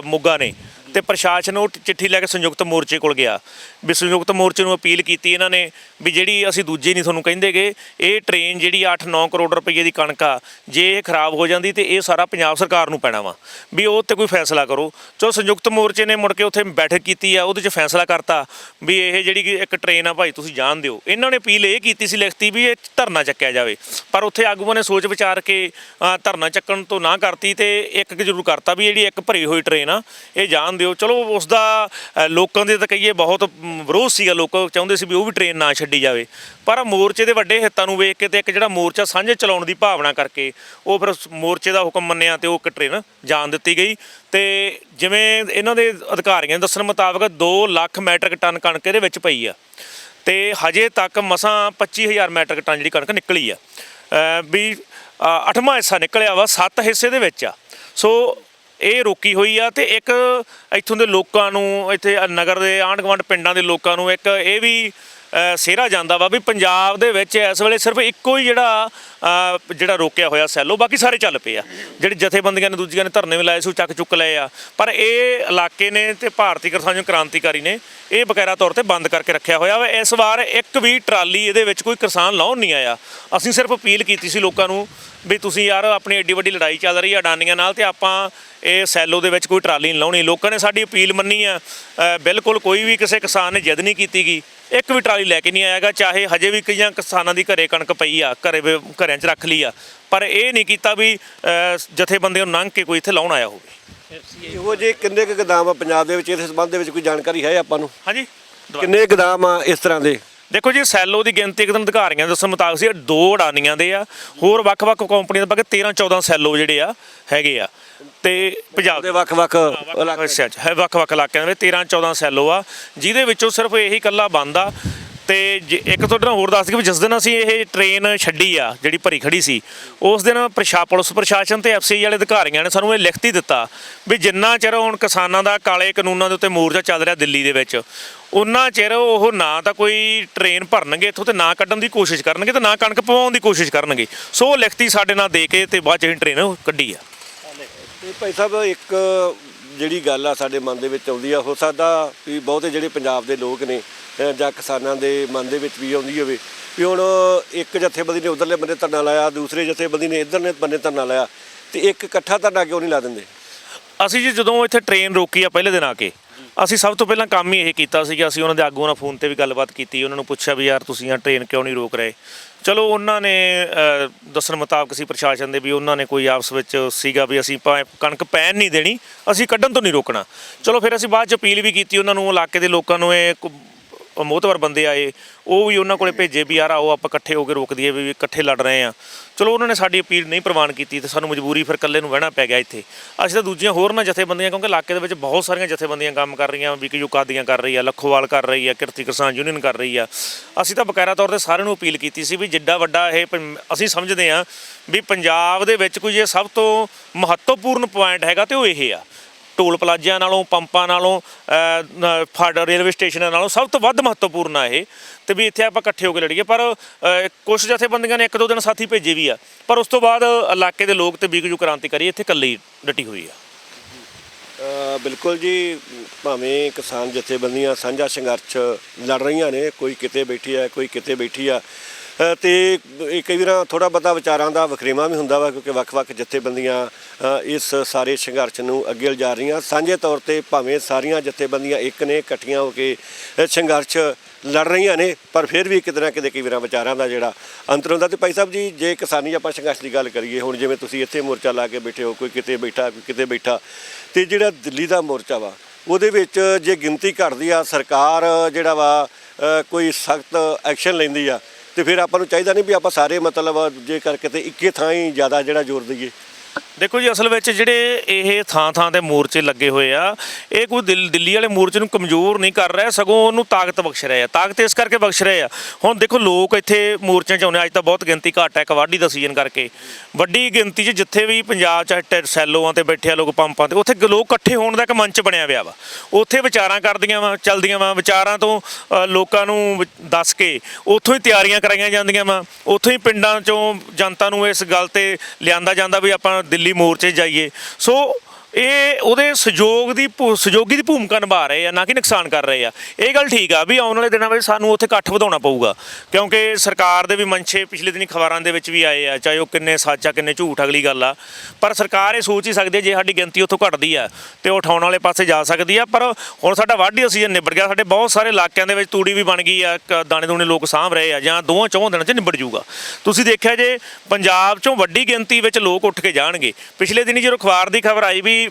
ਮੋਗਾ ਨੇ, ਤੇ ਪ੍ਰਸ਼ਾਸਨ ਉਹ ਚਿੱਠੀ ਲੈ ਕੇ ਸੰਯੁਕਤ ਮੋਰਚੇ ਕੋਲ ਗਿਆ ਵੀ ਸੰਯੁਕਤ ਮੋਰਚੇ ਨੂੰ ਅਪੀਲ ਕੀਤੀ ਇਹਨਾਂ ਨੇ ਵੀ ਜਿਹੜੀ ਅਸੀਂ ਦੂਜੀ ਨਹੀਂ ਤੁਹਾਨੂੰ ਕਹਿੰਦੇਗੇ, ਇਹ ਟ੍ਰੇਨ ਜਿਹੜੀ 8-9 ਕਰੋੜ ਰੁਪਏ ਦੀ ਕਣਕ ਆ, ਜੇ ਇਹ ਖਰਾਬ ਹੋ ਜਾਂਦੀ ਤੇ ਇਹ ਸਾਰਾ ਪੰਜਾਬ ਸਰਕਾਰ ਨੂੰ ਪੈਣਾ ਵਾ, ਵੀ ਉਹ 'ਤੇ ਕੋਈ ਫੈਸਲਾ ਕਰੋ। ਚਲੋ ਸੰਯੁਕਤ ਮੋਰਚੇ ਨੇ ਮੁੜ ਕੇ ਉੱਥੇ ਬੈਠਕ ਕੀਤੀ ਆ, ਉਹਦੇ 'ਚ ਫੈਸਲਾ ਕਰਤਾ ਵੀ ਇਹ ਜਿਹੜੀ ਕਿ ਇੱਕ ਟ੍ਰੇਨ ਆ ਭਾਈ ਤੁਸੀਂ ਜਾਣ ਦਿਓ। ਇਹਨਾਂ ਨੇ ਅਪੀਲ ਇਹ ਕੀਤੀ ਸੀ ਲਿਖਤੀ ਵੀ ਇਹ ਧਰਨਾ ਚੱਕਿਆ ਜਾਵੇ, ਪਰ ਉੱਥੇ ਆਗੂਆਂ ਨੇ ਸੋਚ ਵਿਚਾਰ ਕੇ ਧਰਨਾ ਚੱਕਣ ਤੋਂ ਨਾ ਕਰਤੀ ਤੇ ਇੱਕ ਜ਼ਰੂਰ ਕਰਤਾ ਵੀ ਜਿਹੜੀ ਇੱਕ ਭਰੀ ਹੋਈ ਟ੍ਰੇਨ ਆ ਇਹ ਜਾਣ ਦਿਓ। ਚਲੋ ਉਸ ਦਾ ਲੋਕਾਂ ਦੇ ਤਾਂ ਕਹੀਏ ਬਹੁਤ ਵਿਰੋਧ ਸੀਗਾ, ਲੋਕ ਚਾਹੁੰਦੇ ਸੀ ਵੀ ਉਹ ਵੀ ਟ੍ਰੇਨ ਨਾ ਛੱਡੀ ਜਾਵੇ, ਪਰ ਮੋਰਚੇ ਦੇ ਵੱਡੇ ਹਿੱਤਾਂ ਨੂੰ ਵੇਖ ਕੇ ਤੇ ਇੱਕ ਜਿਹੜਾ ਮੋਰਚਾ ਸਾਂਝੇ ਚਲਾਉਣ ਦੀ ਭਾਵਨਾ ਕਰਕੇ ਉਹ ਫਿਰ ਮੋਰਚੇ ਦਾ ਹੁਕਮ ਮੰਨਿਆ ਤੇ ਉਹ ਇੱਕ ਟ੍ਰੇਨ ਜਾਣ ਦਿੱਤੀ ਗਈ। ਤੇ ਜਿਵੇਂ ਇਹਨਾਂ ਦੇ ਅਧਿਕਾਰੀਆਂ ਦੇ ਦੱਸਣ ਮੁਤਾਬਕ 2 ਲੱਖ ਮੈਟਰਿਕ ਟਨ ਕਣਕ ਇਹਦੇ ਵਿੱਚ ਪਈ ਆ ਤੇ ਹਜੇ ਤੱਕ ਮਸਾਂ 25,000 ਮੈਟਰਿਕ ਟਨ ਜਿਹੜੀ ਕਣਕ ਨਿਕਲੀ ਆ, ਵੀ 8ਵਾਂ ਹਿੱਸਾ ਨਿਕਲਿਆ ਵਾ, 7 ਹਿੱਸੇ ਦੇ ਵਿੱਚ ਆ। ਸੋ ਇਹ ਰੋਕੀ ਹੋਈ ਆ ਤੇ ਇੱਕ ਇੱਥੋਂ ਦੇ ਲੋਕਾਂ ਨੂੰ, ਇੱਥੇ ਨਗਰ ਦੇ ਆਂਢ ਗੁਆਂਢ ਪਿੰਡਾਂ ਦੇ ਲੋਕਾਂ ਨੂੰ ਇੱਕ ਇਹ ਵੀ ਸਿਹਰਾ ਜਾਂਦਾ ਵਾ ਵੀ ਪੰਜਾਬ ਦੇ ਵਿੱਚ ਇਸ ਵੇਲੇ ਸਿਰਫ ਇੱਕੋ ਹੀ ਜਿਹੜਾ ਰੋਕਿਆ ਹੋਇਆ ਸੈਲੋ, ਬਾਕੀ ਸਾਰੇ ਚੱਲ ਪਏ ਆ। ਜਿਹੜੇ ਜਥੇਬੰਦੀਆਂ ਨੇ ਦੂਜੀਆਂ ਨੇ ਧਰਨੇ ਵੀ ਲਾਏ ਸੀ ਉਹ ਚੱਕ ਚੁੱਕ ਲਏ ਆ, ਪਰ ਇਹ ਇਲਾਕੇ ਨੇ ਤੇ ਭਾਰਤੀ ਕਿਸਾਨ ਕ੍ਰਾਂਤੀਕਾਰੀ ਨੇ ਇਹ ਬਕਾਇਦਾ ਤੌਰ ਤੇ ਬੰਦ ਕਰਕੇ ਰੱਖਿਆ ਹੋਇਆ ਵਾ। ਇਸ ਵਾਰ ਇੱਕ ਵੀ ਟਰਾਲੀ ਇਹਦੇ ਵਿੱਚ ਕੋਈ ਕਿਸਾਨ ਲਾਉਣ ਨਹੀਂ ਆਇਆ। ਅਸੀਂ ਸਿਰਫ ਅਪੀਲ ਕੀਤੀ ਸੀ ਲੋਕਾਂ ਨੂੰ ਵੀ ਤੁਸੀਂ ਯਾਰ ਆਪਣੀ ਐਡੀ ਵੱਡੀ ਲੜਾਈ ਚੱਲ ਰਹੀ ਆ ਅਡਾਨੀਆਂ ਨਾਲ ਤੇ ਆਪਾਂ ਇਹ ਸੈਲੋ ਦੇ ਵਿੱਚ ਕੋਈ ਟਰਾਲੀ ਨਹੀਂ ਲਾਉਣੀ। ਲੋਕਾਂ ਨੇ ਸਾਡੀ ਅਪੀਲ ਮੰਨੀ ਆ, ਬਿਲਕੁਲ ਕੋਈ ਵੀ ਕਿਸੇ ਕਿਸਾਨ ਨੇ ਜਿੱਦ ਨਹੀਂ ਕੀਤੀ ਗੀ, ਇੱਕ ਵੀ ਟਰਾਲੀ ਲੈ ਕੇ ਨਹੀਂ ਆਇਆਗਾ। ਚਾਹੇ ਹਜੇ ਵੀ ਕਈਆਂ ਕਿਸਾਨਾਂ ਦੀ ਘਰੇ ਕਣਕ ਪਈ ਆ, ਘਰਿਆਂ 'ਚ ਰੱਖ ਲਈ ਆ, ਪਰ ਇਹ ਨਹੀਂ ਕੀਤਾ ਵੀ ਜਥੇਬੰਦੀਆਂ ਨੂੰ ਲੰਘ ਕੇ ਕੋਈ ਇੱਥੇ ਲਾਉਣ ਆਇਆ ਹੋਵੇ। ਇਹੋ ਜਿਹੇ ਕਿੰਨੇ ਕੁ ਗੋਦਾਮ ਆ ਪੰਜਾਬ ਦੇ ਵਿੱਚ, ਇਸ ਸੰਬੰਧ ਦੇ ਵਿੱਚ ਕੋਈ ਜਾਣਕਾਰੀ ਹੈ ਆਪਾਂ ਨੂੰ? ਹਾਂਜੀ, ਕਿੰਨੇ ਗੋਦਾਮ ਆ ਇਸ ਤਰ੍ਹਾਂ ਦੇ? ਦੇਖੋ ਜੀ, ਸੈਲੋ ਦੀ ਗਿਣਤੀ ਇੱਕ ਦਿਨ ਅਧਿਕਾਰੀਆਂ ਦੇ ਦੱਸਣ ਮੁਤਾਬਕ ਸੀ 2 ਅਡਾਨੀਆਂ ਦੇ ਆ, ਹੋਰ ਵੱਖ-ਵੱਖ ਕੰਪਨੀਆਂ ਦੇ ਬਾਕੀ 13-14 ਸੈਲੋ ਜਿਹੜੇ ਆ ਹੈਗੇ ਆ ਤੇ ਪੰਜਾਬ ਦੇ ਵੱਖ-ਵੱਖ ਇਲਾਕਿਆਂ 'ਚ ਹੈ, ਵੱਖ-ਵੱਖ ਇਲਾਕਿਆਂ ਦੇ ਵਿੱਚ 13-14 ਸੈਲੋ ਆ, ਜਿਹਦੇ ਵਿੱਚੋਂ ਸਿਰਫ ਇਹੀ ਇਕੱਲਾ ਬੰਦ ਆ। ਤੇ ਇੱਕ ਤੁਹਾਡੇ ਨਾਲ ਹੋਰ ਦੱਸ ਦਈਏ ਵੀ ਜਿਸ ਦਿਨ ਅਸੀਂ ਇਹ ਟ੍ਰੇਨ ਛੱਡੀ ਆ ਜਿਹੜੀ ਭਰੀ ਖੜੀ ਸੀ, ਉਸ ਦਿਨ ਪੁਲਿਸ ਪ੍ਰਸ਼ਾਸਨ ਤੇ ਐਫਸੀਆਈ ਵਾਲੇ ਅਧਿਕਾਰੀਆਂ ਨੇ ਸਾਨੂੰ ਇਹ ਲਿਖਤੀ ਦਿੱਤਾ ਵੀ ਜਿੰਨਾ ਚਿਰ ਹੁਣ ਕਿਸਾਨਾਂ ਦਾ ਕਾਲੇ ਕਾਨੂੰਨਾਂ ਦੇ ਉੱਤੇ ਮੋਰਚਾ ਚੱਲ ਰਿਹਾ ਦਿੱਲੀ ਦੇ ਵਿੱਚ, ਉਹਨਾਂ ਚਿਰ ਉਹ ਨਾ ਤਾਂ ਕੋਈ ਟ੍ਰੇਨ ਭਰਨਗੇ ਇੱਥੋਂ ਤੇ ਨਾ ਕੱਢਣ ਦੀ ਕੋਸ਼ਿਸ਼ ਕਰਨਗੇ ਤੇ ਨਾ ਕਣਕ ਪਵਾਉਣ ਦੀ ਕੋਸ਼ਿਸ਼ ਕਰਨਗੇ। ਸੋ ਉਹ ਲਿਖਤੀ ਸਾਡੇ ਨਾਲ ਦੇ ਕੇ ਤੇ ਬਾਅਦ 'ਚ ਅਸੀਂ ਟ੍ਰੇਨ ਕੱਢੀ ਆ। ਤੇ ਭਾਈ ਸਾਹਿਬ, ਇੱਕ ਜਿਹੜੀ ਗੱਲ ਆ ਸਾਡੇ ਮਨ ਦੇ ਵਿੱਚ ਆਉਂਦੀ ਆ, ਹੋ ਸਕਦਾ ਵੀ ਬਹੁਤੇ ਜਿਹੜੇ ਪੰਜਾਬ ਦੇ ਲੋਕ ਨੇ ਜਾਂ ਕਿਸਾਨਾਂ ਦੇ ਮਨ ਦੇ ਵਿੱਚ ਵੀ ਆਉਂਦੀ ਹੋਵੇ ਵੀ ਹੁਣ ਇੱਕ ਜਥੇਬੰਦੀ ਨੇ ਉਧਰਲੇ ਬੰਦੇ ਧਰਨਾ ਲਾਇਆ, ਦੂਸਰੇ ਜਥੇਬੰਦੀ ਨੇ ਇੱਧਰਲੇ ਬੰਦੇ ਧਰਨਾ ਲਾਇਆ, ਤੇ ਇੱਕ ਇਕੱਠਾ ਧਰਨਾ ਕਿਉਂ ਨਹੀਂ ਲਾ ਦਿੰਦੇ? ਅਸੀਂ ਜੀ ਜਦੋਂ ਇੱਥੇ ਟ੍ਰੇਨ ਰੋਕੀ ਆ ਪਹਿਲੇ ਦਿਨ ਆ ਕੇ, ਅਸੀਂ ਸਭ ਤੋਂ ਪਹਿਲਾਂ ਕੰਮ ਹੀ ਇਹ ਕੀਤਾ ਸੀਗਾ, ਅਸੀਂ ਉਹਨਾਂ ਦੇ ਆਗੂਆਂ ਨਾਲ ਫੋਨ ਤੇ ਵੀ ਗੱਲਬਾਤ ਕੀਤੀ, ਉਹਨਾਂ ਨੂੰ ਪੁੱਛਿਆ ਵੀ ਯਾਰ ਤੁਸੀਂ ਆ ਟ੍ਰੇਨ ਕਿਉਂ ਨਹੀਂ ਰੋਕ ਰਹੇ। ਚਲੋ ਉਹਨਾਂ ਨੇ ਦੱਸਣ ਮੁਤਾਬਕ ਸੀ ਪ੍ਰਸ਼ਾਸਨ ਦੇ ਵੀ ਉਹਨਾਂ ਨੇ ਕੋਈ ਆਪਸ ਵਿੱਚ ਸੀਗਾ ਵੀ ਅਸੀਂ ਕਣਕ ਪੈਣ ਨਹੀਂ ਦੇਣੀ, ਅਸੀਂ ਕੱਢਣ ਤੋਂ ਨਹੀਂ ਰੋਕਣਾ। ਚਲੋ ਫਿਰ ਅਸੀਂ ਬਾਅਦ 'ਚ ਅਪੀਲ ਵੀ ਕੀਤੀ ਉਹਨਾਂ ਨੂੰ, ਇਲਾਕੇ ਦੇ ਲੋਕਾਂ ਨੂੰ, ਇਹ ਮੋਹਤਵਰ ਬੰਦੇ ਆਏ ਉਹ ਵੀ ਉਹਨਾਂ ਕੋਲੇ ਭੇਜੇ ਵੀ ਯਾਰ ਆਓ ਆਪਾਂ ਇਕੱਠੇ ਹੋ ਕੇ ਰੋਕ ਦਈਏ ਵੀ ਇਕੱਠੇ ਲੜ ਰਹੇ ਆ। ਚਲੋ ਉਹਨਾਂ ਨੇ ਸਾਡੀ ਅਪੀਲ ਨਹੀਂ ਪ੍ਰਵਾਨ ਕੀਤੀ ਤੇ ਸਾਨੂੰ ਮਜਬੂਰੀ ਫਿਰ ਇਕੱਲੇ ਨੂੰ ਬਹਿਣਾ ਪੈ ਗਿਆ ਇੱਥੇ। ਅਸੀਂ ਤਾਂ ਦੂਜੀਆਂ ਹੋਰ ਨਾ ਜਥੇਬੰਦੀਆਂ, ਕਿਉਂਕਿ ਇਲਾਕੇ ਦੇ ਵਿੱਚ ਬਹੁਤ ਸਾਰੀਆਂ ਜਥੇਬੰਦੀਆਂ ਕੰਮ ਕਰ ਰਹੀਆਂ, ਵਿਕਯੂ ਕਾਦੀਆਂ ਕਰ ਰਹੀ ਆ, ਲੱਖੋਵਾਲ ਕਰ ਰਹੀ ਆ, ਕਿਰਤੀ ਕਿਸਾਨ ਯੂਨੀਅਨ ਕਰ ਰਹੀ ਆ। ਅਸੀਂ ਤਾਂ ਬਕਾਇਦਾ ਤੌਰ ਤੇ ਸਾਰਿਆਂ ਨੂੰ ਅਪੀਲ ਕੀਤੀ ਸੀ ਵੀ ਜਿੱਡਾ ਵੱਡਾ ਇਹ ਅਸੀਂ ਸਮਝਦੇ ਹਾਂ ਵੀ ਪੰਜਾਬ ਦੇ ਵਿੱਚ ਕੋਈ ਜੇ ਸਭ ਤੋਂ ਮਹੱਤਵਪੂਰਨ ਪੁਆਇੰਟ ਹੈਗਾ ਤੇ ਉਹ ਇਹ ਆ, ਟੋਲ ਪਲਾਜ਼ਿਆਂ ਨਾਲੋਂ, ਪੰਪਾਂ ਨਾਲੋਂ, ਰੇਲਵੇ ਸਟੇਸ਼ਨਾਂ ਨਾਲੋਂ ਸਭ ਤੋਂ ਵੱਧ ਮਹੱਤਵਪੂਰਨ ਆ ਇਹ, ਤੇ ਵੀ ਇੱਥੇ ਆਪਾਂ ਇਕੱਠੇ ਹੋ ਕੇ ਲੜੀਏ। ਪਰ ਕੁਛ ਜਥੇਬੰਦੀਆਂ ਨੇ 1-2 ਦਿਨ ਸਾਥੀ ਭੇਜੇ ਵੀ ਆ, ਪਰ ਉਸ ਤੋਂ ਬਾਅਦ ਇਲਾਕੇ ਦੇ ਲੋਕ ਤੇ ਵਿਕਯੂ ਕ੍ਰਾਂਤੀਕਾਰੀ ਇੱਥੇ ਇਕੱਲੇ ਹੀ ਡਟੀ ਹੋਈ ਆ। ਬਿਲਕੁਲ ਜੀ, ਭਾਵੇਂ ਕਿਸਾਨ ਜਥੇਬੰਦੀਆਂ ਸਾਂਝਾ ਸੰਘਰਸ਼ ਲੜ ਰਹੀਆਂ ਨੇ, ਕੋਈ ਕਿਤੇ ਬੈਠੀ ਆ, ਕੋਈ ਕਿਤੇ ਬੈਠੀ ਆ, ਤੇ ਕਈ ਵਾਰ ਥੋੜ੍ਹਾ ਬਹੁਤਾ ਵਿਚਾਰਾਂ ਦਾ ਵਖਰੇਵਾਂ ਵੀ ਹੁੰਦਾ ਵਾ, ਕਿਉਂਕਿ ਵੱਖ-ਵੱਖ ਜਥੇਬੰਦੀਆਂ ਇਸ ਸਾਰੇ ਸੰਘਰਸ਼ ਨੂੰ ਅੱਗੇ ਲਿਜਾ ਰਹੀਆਂ। ਸਾਂਝੇ ਤੌਰ ਤੇ ਭਾਵੇਂ ਸਾਰੀਆਂ ਜਥੇਬੰਦੀਆਂ ਇੱਕ ਨੇ, ਇਕੱਠੀਆਂ ਹੋ ਕੇ ਸੰਘਰਸ਼ ਲੜ ਰਹੀਆਂ ਨੇ, ਪਰ ਫਿਰ ਵੀ ਕਿਤੇ ਨਾ ਕਿਤੇ ਕਈ ਵਾਰ ਵਿਚਾਰਾਂ ਦਾ ਜਿਹੜਾ ਅੰਤਰ ਹੁੰਦਾ। ਤੇ ਭਾਈ ਸਾਹਿਬ ਜੀ, ਜੇ ਕਿਸਾਨੀ ਆਪਾਂ ਸੰਘਰਸ਼ ਦੀ ਗੱਲ ਕਰੀਏ, ਹੁਣ ਜਿਵੇਂ ਤੁਸੀਂ ਇੱਥੇ ਮੋਰਚਾ ਲਾ ਕੇ ਬੈਠੇ ਹੋ, ਕੋਈ ਕਿਤੇ ਬੈਠਾ, ਕੋਈ ਕਿਤੇ ਬੈਠਾ, ਤੇ ਜਿਹੜਾ ਦਿੱਲੀ ਦਾ ਮੋਰਚਾ ਵਾ ਉਹਦੇ ਵਿੱਚ ਜੇ ਗਿਣਤੀ ਘਟਦੀ ਆ, ਸਰਕਾਰ ਜਿਹੜਾ ਵਾ ਕੋਈ ਸਖਤ ਐਕਸ਼ਨ ਲੈਂਦੀ ਆ, ਤੇ ਫਿਰ ਆਪਾਂ ਨੂੰ ਚਾਹੀਦਾ ਨਹੀਂ ਵੀ ਆਪਾਂ ਸਾਰੇ ਮਤਲਬ ਜੇਕਰ ਕਿਤੇ ਇੱਕੇ ਥਾਂ ਹੀ ਜ਼ਿਆਦਾ ਜਿਹੜਾ ਜ਼ੋਰ ਦਈਏ। ਦੇਖੋ ਜੀ, ਅਸਲ ਵਿੱਚ ਜਿਹੜੇ ਇਹ ਥਾਂ-ਥਾਂ ਤੇ ਮੋਰਚੇ ਲੱਗੇ ਹੋਏ ਆ, ਇਹ ਕੋਈ ਦਿੱਲੀ ਵਾਲੇ ਮੋਰਚੇ ਨੂੰ ਕਮਜ਼ੋਰ ਨਹੀਂ ਕਰ ਰਿਹਾ, ਸਗੋਂ ਉਹਨੂੰ ਤਾਕਤ ਬਖਸ਼ ਰਹੇ ਆ। ਤਾਕਤ ਇਸ ਕਰਕੇ ਬਖਸ਼ ਰਹੇ ਆ, ਹੁਣ ਦੇਖੋ ਲੋਕ ਇੱਥੇ ਮੋਰਚਿਆਂ 'ਚ ਆਉਂਦੇ, ਅੱਜ ਤਾਂ ਬਹੁਤ ਗਿਣਤੀ ਘੱਟ ਹੈ ਕਬੱਡੀ ਦਾ ਸੀਜ਼ਨ ਕਰਕੇ, ਵੱਡੀ ਗਿਣਤੀ 'ਚ ਜਿੱਥੇ ਵੀ ਪੰਜਾਬ 'ਚ ਸੈਲੋਆਂ ਤੇ ਬੈਠੇ ਆ ਲੋਕ, ਪੰਪਾਂ ਤੇ, ਉੱਥੇ ਲੋਕ ਇਕੱਠੇ ਹੋਣ ਦਾ ਇੱਕ ਮੰਚ ਬਣਿਆ ਪਿਆ ਵਾ, ਉੱਥੇ ਵਿਚਾਰਾਂ ਕਰਦੀਆਂ ਵਾ, ਚੱਲਦੀਆਂ ਵਾ, ਵਿਚਾਰਾਂ ਤੋਂ ਲੋਕਾਂ ਨੂੰ ਦੱਸ ਕੇ ਉੱਥੋਂ ਹੀ ਤਿਆਰੀਆਂ ਕਰਾਈਆਂ ਜਾਂਦੀਆਂ ਵਾ, ਉੱਥੋਂ ਹੀ ਪਿੰਡਾਂ 'ਚੋਂ ਜਨਤਾ ਨੂੰ ਇਸ ਗੱਲ ਤੇ ਲਿਆਂਦਾ ਜਾਂਦਾ ਵੀ ਆਪਾਂ ਦਿੱਲੀ ਮੋਰਚੇ ਜਾਈਏ। ਸੋ ਇਹ ਉਹਦੇ ਸਹਿਯੋਗੀ ਦੀ ਭੂਮਿਕਾ ਨਿਭਾ ਰਹੇ ਆ, ਨਾ ਕਿ ਨੁਕਸਾਨ ਕਰ ਰਹੇ ਆ। ਇਹ ਗੱਲ ਠੀਕ ਆ ਵੀ ਆਉਣ ਵਾਲੇ ਦਿਨਾਂ ਵਿੱਚ ਸਾਨੂੰ ਉੱਥੇ ਇਕੱਠ ਵਧਾਉਣਾ ਪਊਗਾ, ਕਿਉਂਕਿ ਸਰਕਾਰ ਦੇ ਵੀ ਮਨਸ਼ੇ ਪਿਛਲੇ ਦਿਨੀ ਖਬਰਾਂ ਦੇ ਵਿੱਚ ਵੀ ਆਏ ਆ, ਚਾਹੇ ਉਹ ਕਿੰਨੇ ਸੱਚ ਆ ਕਿੰਨੇ ਝੂਠ ਅਗਲੀ ਗੱਲ ਆ, ਪਰ ਸਰਕਾਰ ਇਹ ਸੋਚ ਹੀ ਸਕਦੀ ਹੈ ਜੇ ਸਾਡੀ ਗਿਣਤੀ ਉੱਥੋਂ ਘਟਦੀ ਆ ਤੇ ਉਹ ਉਠਾਉਣ ਵਾਲੇ ਪਾਸੇ ਜਾ ਸਕਦੀ ਆ। ਪਰ ਹੁਣ ਸਾਡਾ ਵਾਢੀ ਦਾ ਸੀਜ਼ਨ ਨਿਬੜ ਗਿਆ, ਸਾਡੇ ਬਹੁਤ ਸਾਰੇ ਇਲਾਕਿਆਂ ਦੇ ਵਿੱਚ ਤੂੜੀ ਵੀ ਬਣ ਗਈ ਆ, ਦਾਣੇ ਦੂਣੇ ਲੋਕ ਸਾਂਭ ਰਹੇ ਆ, ਜਾਂ 2-4 ਦਿਨਾਂ 'ਚ ਨਿਬੜ ਜੂਗਾ। ਤੁਸੀਂ ਦੇਖਿਆ ਜੇ ਪੰਜਾਬ 'ਚੋਂ ਵੱਡੀ ਗਿਣਤੀ ਵਿੱਚ ਲੋਕ ਉੱਠ ਕੇ ਜਾਣਗੇ। ਪਿਛਲੇ ਦਿਨੀ ਜਦੋਂ ਅਖਬਾਰ ਦੀ ਖਬਰ ਆਈ ਵੀ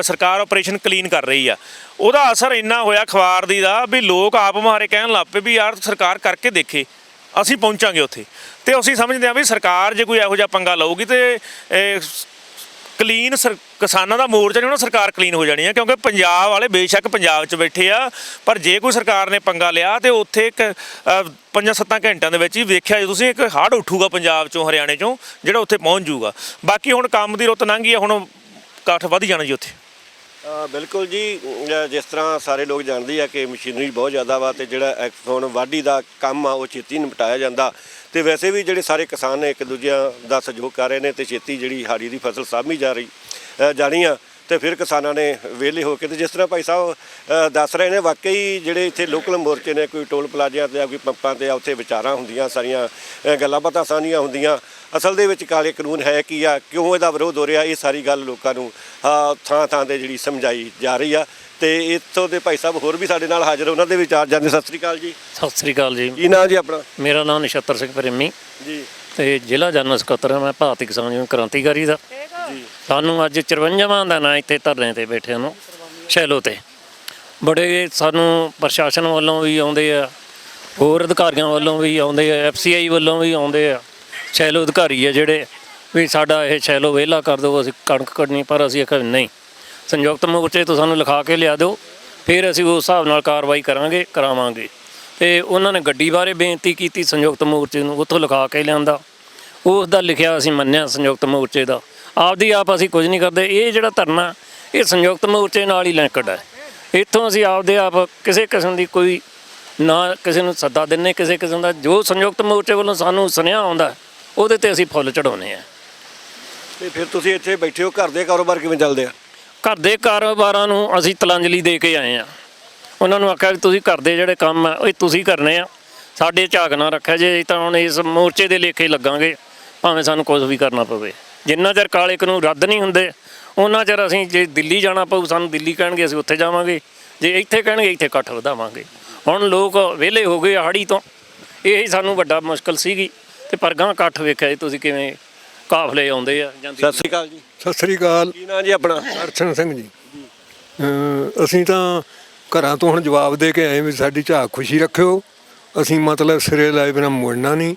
ਸਰਕਾਰ ਆਪਰੇਸ਼ਨ ਕਲੀਨ ਕਰ ਰਹੀ ਆ, ਉਹਦਾ ਅਸਰ ਇੰਨਾ ਹੋਇਆ ਅਖਬਾਰ ਦੀ ਦਾ ਵੀ ਲੋਕ ਆਪ ਮੁਹਾਰੇ ਕਹਿਣ ਲੱਗ ਪਏ ਵੀ ਯਾਰ ਸਰਕਾਰ ਕਰਕੇ ਦੇਖੇ, ਅਸੀਂ ਪਹੁੰਚਾਂਗੇ ਉੱਥੇ। ਤੇ ਅਸੀਂ ਸਮਝਦੇ ਹਾਂ ਵੀ ਸਰਕਾਰ ਜੇ ਕੋਈ ਇਹੋ ਜਿਹਾ ਪੰਗਾ ਲਊਗੀ ਤੇ ਕਲੀਨ ਕਿਸਾਨਾਂ ਦਾ ਮੋਰਚਾ ਨਹੀਂ ਹੋਣਾ, ਸਰਕਾਰ ਕਲੀਨ ਹੋ ਜਾਣੀ ਹੈ। ਕਿਉਂਕਿ ਪੰਜਾਬ ਵਾਲੇ ਬੇਸ਼ੱਕ ਪੰਜਾਬ 'ਚ ਬੈਠੇ ਆ, ਪਰ ਜੇ ਕੋਈ ਸਰਕਾਰ ਨੇ ਪੰਗਾ ਲਿਆ ਤੇ ਉੱਥੇ 5-7 ਘੰਟਿਆਂ ਦੇ ਵਿੱਚ ਹੀ ਵੇਖਿਆ ਜੇ ਤੁਸੀਂ, ਇੱਕ ਹੜ੍ਹ ਉੱਠੂਗਾ ਪੰਜਾਬ 'ਚੋਂ ਹਰਿਆਣੇ 'ਚੋਂ ਜਿਹੜਾ ਉੱਥੇ ਪਹੁੰਚ ਜੂਗਾ। ਬਾਕੀ ਹੁਣ ਕੰਮ ਦੀ ਰੁੱਤ ਲੰਘ ਗਈ ਆ, ਹੁਣ ਇਕੱਠ ਵੱਧ ਜਾਣਾ ਜੀ ਉੱਥੇ। ਬਿਲਕੁਲ ਜੀ, ਜਿਸ ਤਰ੍ਹਾਂ ਸਾਰੇ ਲੋਕ ਜਾਣਦੇ ਆ ਕਿ ਮਸ਼ੀਨਰੀ ਬਹੁਤ ਜ਼ਿਆਦਾ ਵਾ ਤੇ ਜਿਹੜਾ ਹੁਣ ਵਾਢੀ ਦਾ ਕੰਮ ਆ ਉਹ ਛੇਤੀ ਨਿਪਟਾਇਆ ਜਾਂਦਾ। ਤੇ ਵੈਸੇ ਵੀ ਜਿਹੜੇ ਸਾਰੇ ਕਿਸਾਨ ਨੇ ਇੱਕ ਦੂਜਿਆਂ ਦਾ ਸਹਿਯੋਗ ਕਰ ਰਹੇ ਨੇ ਤੇ ਛੇਤੀ ਜਿਹੜੀ ਹਾੜੀ ਦੀ ਫਸਲ ਸਾਂਭੀ ਜਾਣੀ ਆ। ਤੇ ਫਿਰ ਕਿਸਾਨਾਂ ਨੇ ਵਿਹਲੇ ਹੋ ਕੇ, ਤੇ ਜਿਸ ਤਰ੍ਹਾਂ ਭਾਈ ਸਾਹਿਬ ਦੱਸ ਰਹੇ ਨੇ, ਵਾਕਈ ਜਿਹੜੇ ਇੱਥੇ ਲੋਕਲ ਮੋਰਚੇ ਨੇ, ਕੋਈ ਟੋਲ ਪਲਾਜ਼ਿਆਂ ਤੇ ਕੋਈ ਪੰਪਾਂ ਤੇ ਉੱਥੇ ਵਿਚਾਰਾਂ ਹੁੰਦੀਆਂ, ਸਾਰੀਆਂ ਗੱਲਾਂ ਬਾਤਾਂ ਸਾਂਝੀਆਂ ਹੁੰਦੀਆਂ। ਅਸਲ ਦੇ ਵਿੱਚ ਕਾਲੇ ਕਾਨੂੰਨ ਹੈ ਕੀ ਆ, ਕਿਉਂ ਇਹਦਾ ਵਿਰੋਧ ਹੋ ਰਿਹਾ, ਇਹ ਸਾਰੀ ਗੱਲ ਲੋਕਾਂ ਨੂੰ ਥਾਂ ਥਾਂ ਤੇ ਜਿਹੜੀ ਸਮਝਾਈ ਜਾ ਰਹੀ ਆ। ਤੇ ਇੱਥੋਂ ਦੇ ਭਾਈ ਸਾਹਿਬ ਹੋਰ ਵੀ ਸਾਡੇ ਨਾਲ ਹਾਜ਼ਰ, ਉਹਨਾਂ ਦੇ ਵਿਚਾਰ ਜਾਣਦੇ। ਸਤਿ ਸ੍ਰੀ ਅਕਾਲ ਜੀ। ਸਤਿ ਸ੍ਰੀ ਅਕਾਲ ਜੀ। ਕੀ ਨਾਂ ਜੀ ਆਪਣਾ? ਮੇਰਾ ਨਾਮ ਨਛੱਤਰ ਸਿੰਘ ਪ੍ਰੇਮੀ ਜੀ। ਤੇ ਜ਼ਿਲ੍ਹਾ ਜਨਰਲ ਸਕੱਤਰ ਹਾਂ ਮੈਂ ਭਾਰਤੀ ਕਿਸਾਨ ਯੂਨੀਅਨ ਕ੍ਰਾਂਤੀਕਾਰੀ ਦਾ। ਜੀ। ਸਾਨੂੰ ਅੱਜ 54ਵਾਂ ਦਾ ਨਾਂ ਇੱਥੇ ਧਰਨੇ ਤੇ ਬੈਠੇ ਨੂੰ ਸ਼ੈਲੋ ਤੇ ਬੜੇ ਸਾਨੂੰ ਪ੍ਰਸ਼ਾਸਨ ਵੱਲੋਂ ਵੀ ਆਉਂਦੇ ਆ, ਹੋਰ ਅਧਿਕਾਰੀਆਂ ਵੱਲੋਂ ਵੀ ਆਉਂਦੇ ਆ, FCI ਵੱਲੋਂ ਵੀ ਆਉਂਦੇ ਆ। ਸ਼ੈਲੋ ਅਧਿਕਾਰੀ ਆ ਜਿਹੜੇ ਵੀ ਸਾਡਾ ਇਹ ਸ਼ੈਲੋ ਵਿਹਲਾ ਕਰ ਦਿਓ, ਅਸੀਂ ਕਣਕ ਕੱਢਣੀ, ਪਰ ਅਸੀਂ ਆਖਿਆ ਨਹੀਂ, ਸੰਯੁਕਤ ਮੋਰਚੇ ਤੋਂ ਸਾਨੂੰ ਲਿਖਾ ਕੇ ਲਿਆ ਦਿਓ, ਫਿਰ ਅਸੀਂ ਉਸ ਹਿਸਾਬ ਨਾਲ ਕਾਰਵਾਈ ਕਰਾਵਾਂਗੇ। ਤੇ ਉਹਨਾਂ ਨੇ ਗੱਡੀ ਬਾਰੇ ਬੇਨਤੀ ਕੀਤੀ ਸੰਯੁਕਤ ਮੋਰਚੇ ਨੂੰ, ਉੱਥੋਂ ਲਿਖਾ ਕੇ ਲਿਆਂਦਾ, ਉਸ ਦਾ ਲਿਖਿਆ ਅਸੀਂ ਮੰਨਿਆ ਸੰਯੁਕਤ ਮੋਰਚੇ ਦਾ। ਆਪਦੀ ਆਪ ਅਸੀਂ ਕੁਝ ਨਹੀਂ ਕਰਦੇ। ਇਹ ਜਿਹੜਾ ਧਰਨਾ ਇਹ ਸੰਯੁਕਤ ਮੋਰਚੇ ਨਾਲ ਹੀ ਲਿੰਕਡ ਹੈ। ਇੱਥੋਂ ਅਸੀਂ ਆਪਦੇ ਆਪ ਕਿਸੇ ਕਿਸਮ ਦੀ ਕੋਈ ਨਾ ਕਿਸੇ ਨੂੰ ਸੱਦਾ ਦਿੰਦੇ, ਕਿਸੇ ਕਿਸਮ ਦਾ ਜੋ ਸੰਯੁਕਤ ਮੋਰਚੇ ਵੱਲੋਂ ਸਾਨੂੰ ਸੁਨੇਹਾ ਆਉਂਦਾ ਉਹਦੇ ਤੇ ਅਸੀਂ ਫੁੱਲ ਚੜਾਉਂਦੇ ਹਾਂ। ਤੇ ਫਿਰ ਤੁਸੀਂ ਇੱਥੇ ਬੈਠੇ ਹੋ, ਘਰ ਦੇ ਕਾਰੋਬਾਰ ਕਿਵੇਂ ਚੱਲਦੇ ਆ? ਘਰ ਦੇ ਕਾਰੋਬਾਰਾਂ ਨੂੰ ਅਸੀਂ ਤਲਾਂਜਲੀ ਦੇ ਕੇ ਆਏ ਹਾਂ। ਉਹਨਾਂ ਨੂੰ ਆਖਿਆ ਵੀ ਤੁਸੀਂ ਘਰ ਦੇ ਜਿਹੜੇ ਕੰਮ ਆ ਇਹ ਤੁਸੀਂ ਕਰਨੇ ਆ, ਸਾਡੇ ਝਾਕ ਨਾ ਰੱਖਿਆ ਜੇ ਤਾਂ ਹੁਣ ਇਸ ਮੋਰਚੇ ਦੇ ਲੇਖੇ ਲੱਗਾਂਗੇ, ਭਾਵੇਂ ਸਾਨੂੰ ਕੁਝ ਵੀ ਕਰਨਾ ਪਵੇ। ਜਿੰਨਾ ਚਿਰ ਕਾਲੇ ਕਾਨੂੰਨ ਰੱਦ ਨਹੀਂ ਹੁੰਦੇ ਉਹਨਾਂ ਚਿਰ ਅਸੀਂ, ਜੇ ਦਿੱਲੀ ਜਾਣਾ ਪਊ ਸਾਨੂੰ ਦਿੱਲੀ ਕਹਿਣਗੇ ਅਸੀਂ ਉੱਥੇ ਜਾਵਾਂਗੇ, ਜੇ ਇੱਥੇ ਕਹਿਣਗੇ ਇੱਥੇ ਇਕੱਠ ਵਧਾਵਾਂਗੇ। ਹੁਣ ਲੋਕ ਵਿਹਲੇ ਹੋ ਗਏ ਹਾੜੀ ਤੋਂ, ਇਹੀ ਸਾਨੂੰ ਵੱਡਾ ਮੁਸ਼ਕਲ ਸੀਗੀ। ਤੇ ਪਰ ਗਾਂ ਇਕੱਠ ਵੇਖਿਆ ਜੀ ਤੁਸੀਂ ਕਿਵੇਂ ਕਾਫਲੇ ਆਉਂਦੇ ਆ। ਸਤਿ ਸ੍ਰੀ ਅਕਾਲ ਜੀ। ਸਤਿ ਸ੍ਰੀ ਅਕਾਲ। ਕੀ ਨਾਂ ਜੀ ਆਪਣਾ? ਅਰਸ਼ਨ ਸਿੰਘ ਜੀ। ਅਸੀਂ ਤਾਂ ਘਰਾਂ ਤੋਂ ਹੁਣ ਜਵਾਬ ਦੇ ਕੇ ਆਏ ਵੀ ਸਾਡੀ ਝਾਕ ਖੁਸ਼ੀ ਰੱਖਿਓ, ਅਸੀਂ ਮਤਲਬ ਸਿਰੇ ਲਾਏ ਬਿਨਾਂ ਮੁੜਨਾ ਨਹੀਂ,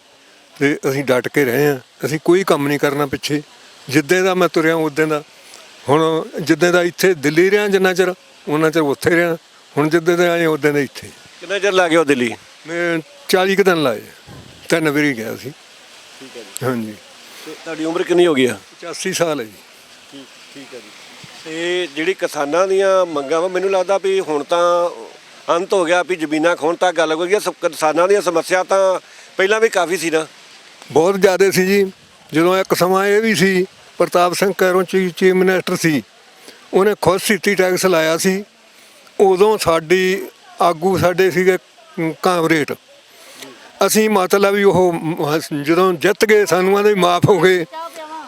ਤੇ ਅਸੀਂ ਡਟ ਕੇ ਰਹੇ ਹਾਂ। ਅਸੀਂ ਕੋਈ ਕੰਮ ਨਹੀਂ ਕਰਨਾ ਪਿੱਛੇ। ਜਿੱਦਾਂ ਦਾ ਮੈਂ ਤੁਰਿਆ ਉੱਦਾਂ ਦਾ, ਹੁਣ ਜਿੱਦਾਂ ਦਾ ਇੱਥੇ ਦਿੱਲੀ ਰਿਹਾ ਜਿੰਨਾ ਚਿਰ, ਉਹਨਾਂ ਚਿਰ ਉੱਥੇ ਰਿਹਾ। ਹੁਣ ਜਿੱਦਾਂ ਦੇ ਆਏ ਉੱਦਾਂ ਦੇ ਇੱਥੇ। ਕਿੰਨਾ ਚਿਰ ਲੱਗ ਗਿਆ ਦਿੱਲੀ? ਮੈਂ 40 ਕੁ ਦਿਨ ਲਾਏ, 3 ਵਾਰੀ ਗਿਆ ਸੀ। ਠੀਕ ਹੈ ਜੀ। ਹਾਂਜੀ। ਤੇ ਤੁਹਾਡੀ ਉਮਰ ਕਿੰਨੀ ਹੋ ਗਈ ਆ? 85 ਸਾਲ ਹੈ ਜੀ। ਠੀਕ ਹੈ ਜੀ। ਤੇ ਜਿਹੜੀ ਕਿਸਾਨਾਂ ਦੀਆਂ ਮੰਗਾਂ ਵਾ, ਮੈਨੂੰ ਲੱਗਦਾ ਵੀ ਹੁਣ ਤਾਂ ਅੰਤ ਹੋ ਗਿਆ, ਵੀ ਜ਼ਮੀਨਾਂ ਖੋਣ ਤੱਕ ਗੱਲ ਹੋ ਗਈ। ਕਿਸਾਨਾਂ ਦੀਆਂ ਸਮੱਸਿਆ ਤਾਂ ਪਹਿਲਾਂ ਵੀ ਕਾਫੀ ਸੀ ਨਾ? ਬਹੁਤ ਜ਼ਿਆਦਾ ਸੀ ਜੀ। ਜਦੋਂ ਇੱਕ ਸਮਾਂ ਇਹ ਵੀ ਸੀ, ਪ੍ਰਤਾਪ ਸਿੰਘ ਕੈਰੋਂ ਚੀਫ ਮਿਨਿਸਟਰ ਸੀ, ਉਹਨੇ ਖੁਦ ਸੀਤੀ ਟੈਕਸ ਲਾਇਆ ਸੀ। ਉਦੋਂ ਸਾਡੀ ਆਗੂ ਸਾਡੇ ਸੀਗੇ ਕਾਮਰੇਟ, ਅਸੀਂ ਮਤਲਬ ਵੀ ਉਹ ਜਦੋਂ ਜਿੱਤ ਗਏ ਸਾਨੂੰ ਆਂਦੇ ਮਾਫ ਹੋ ਗਏ।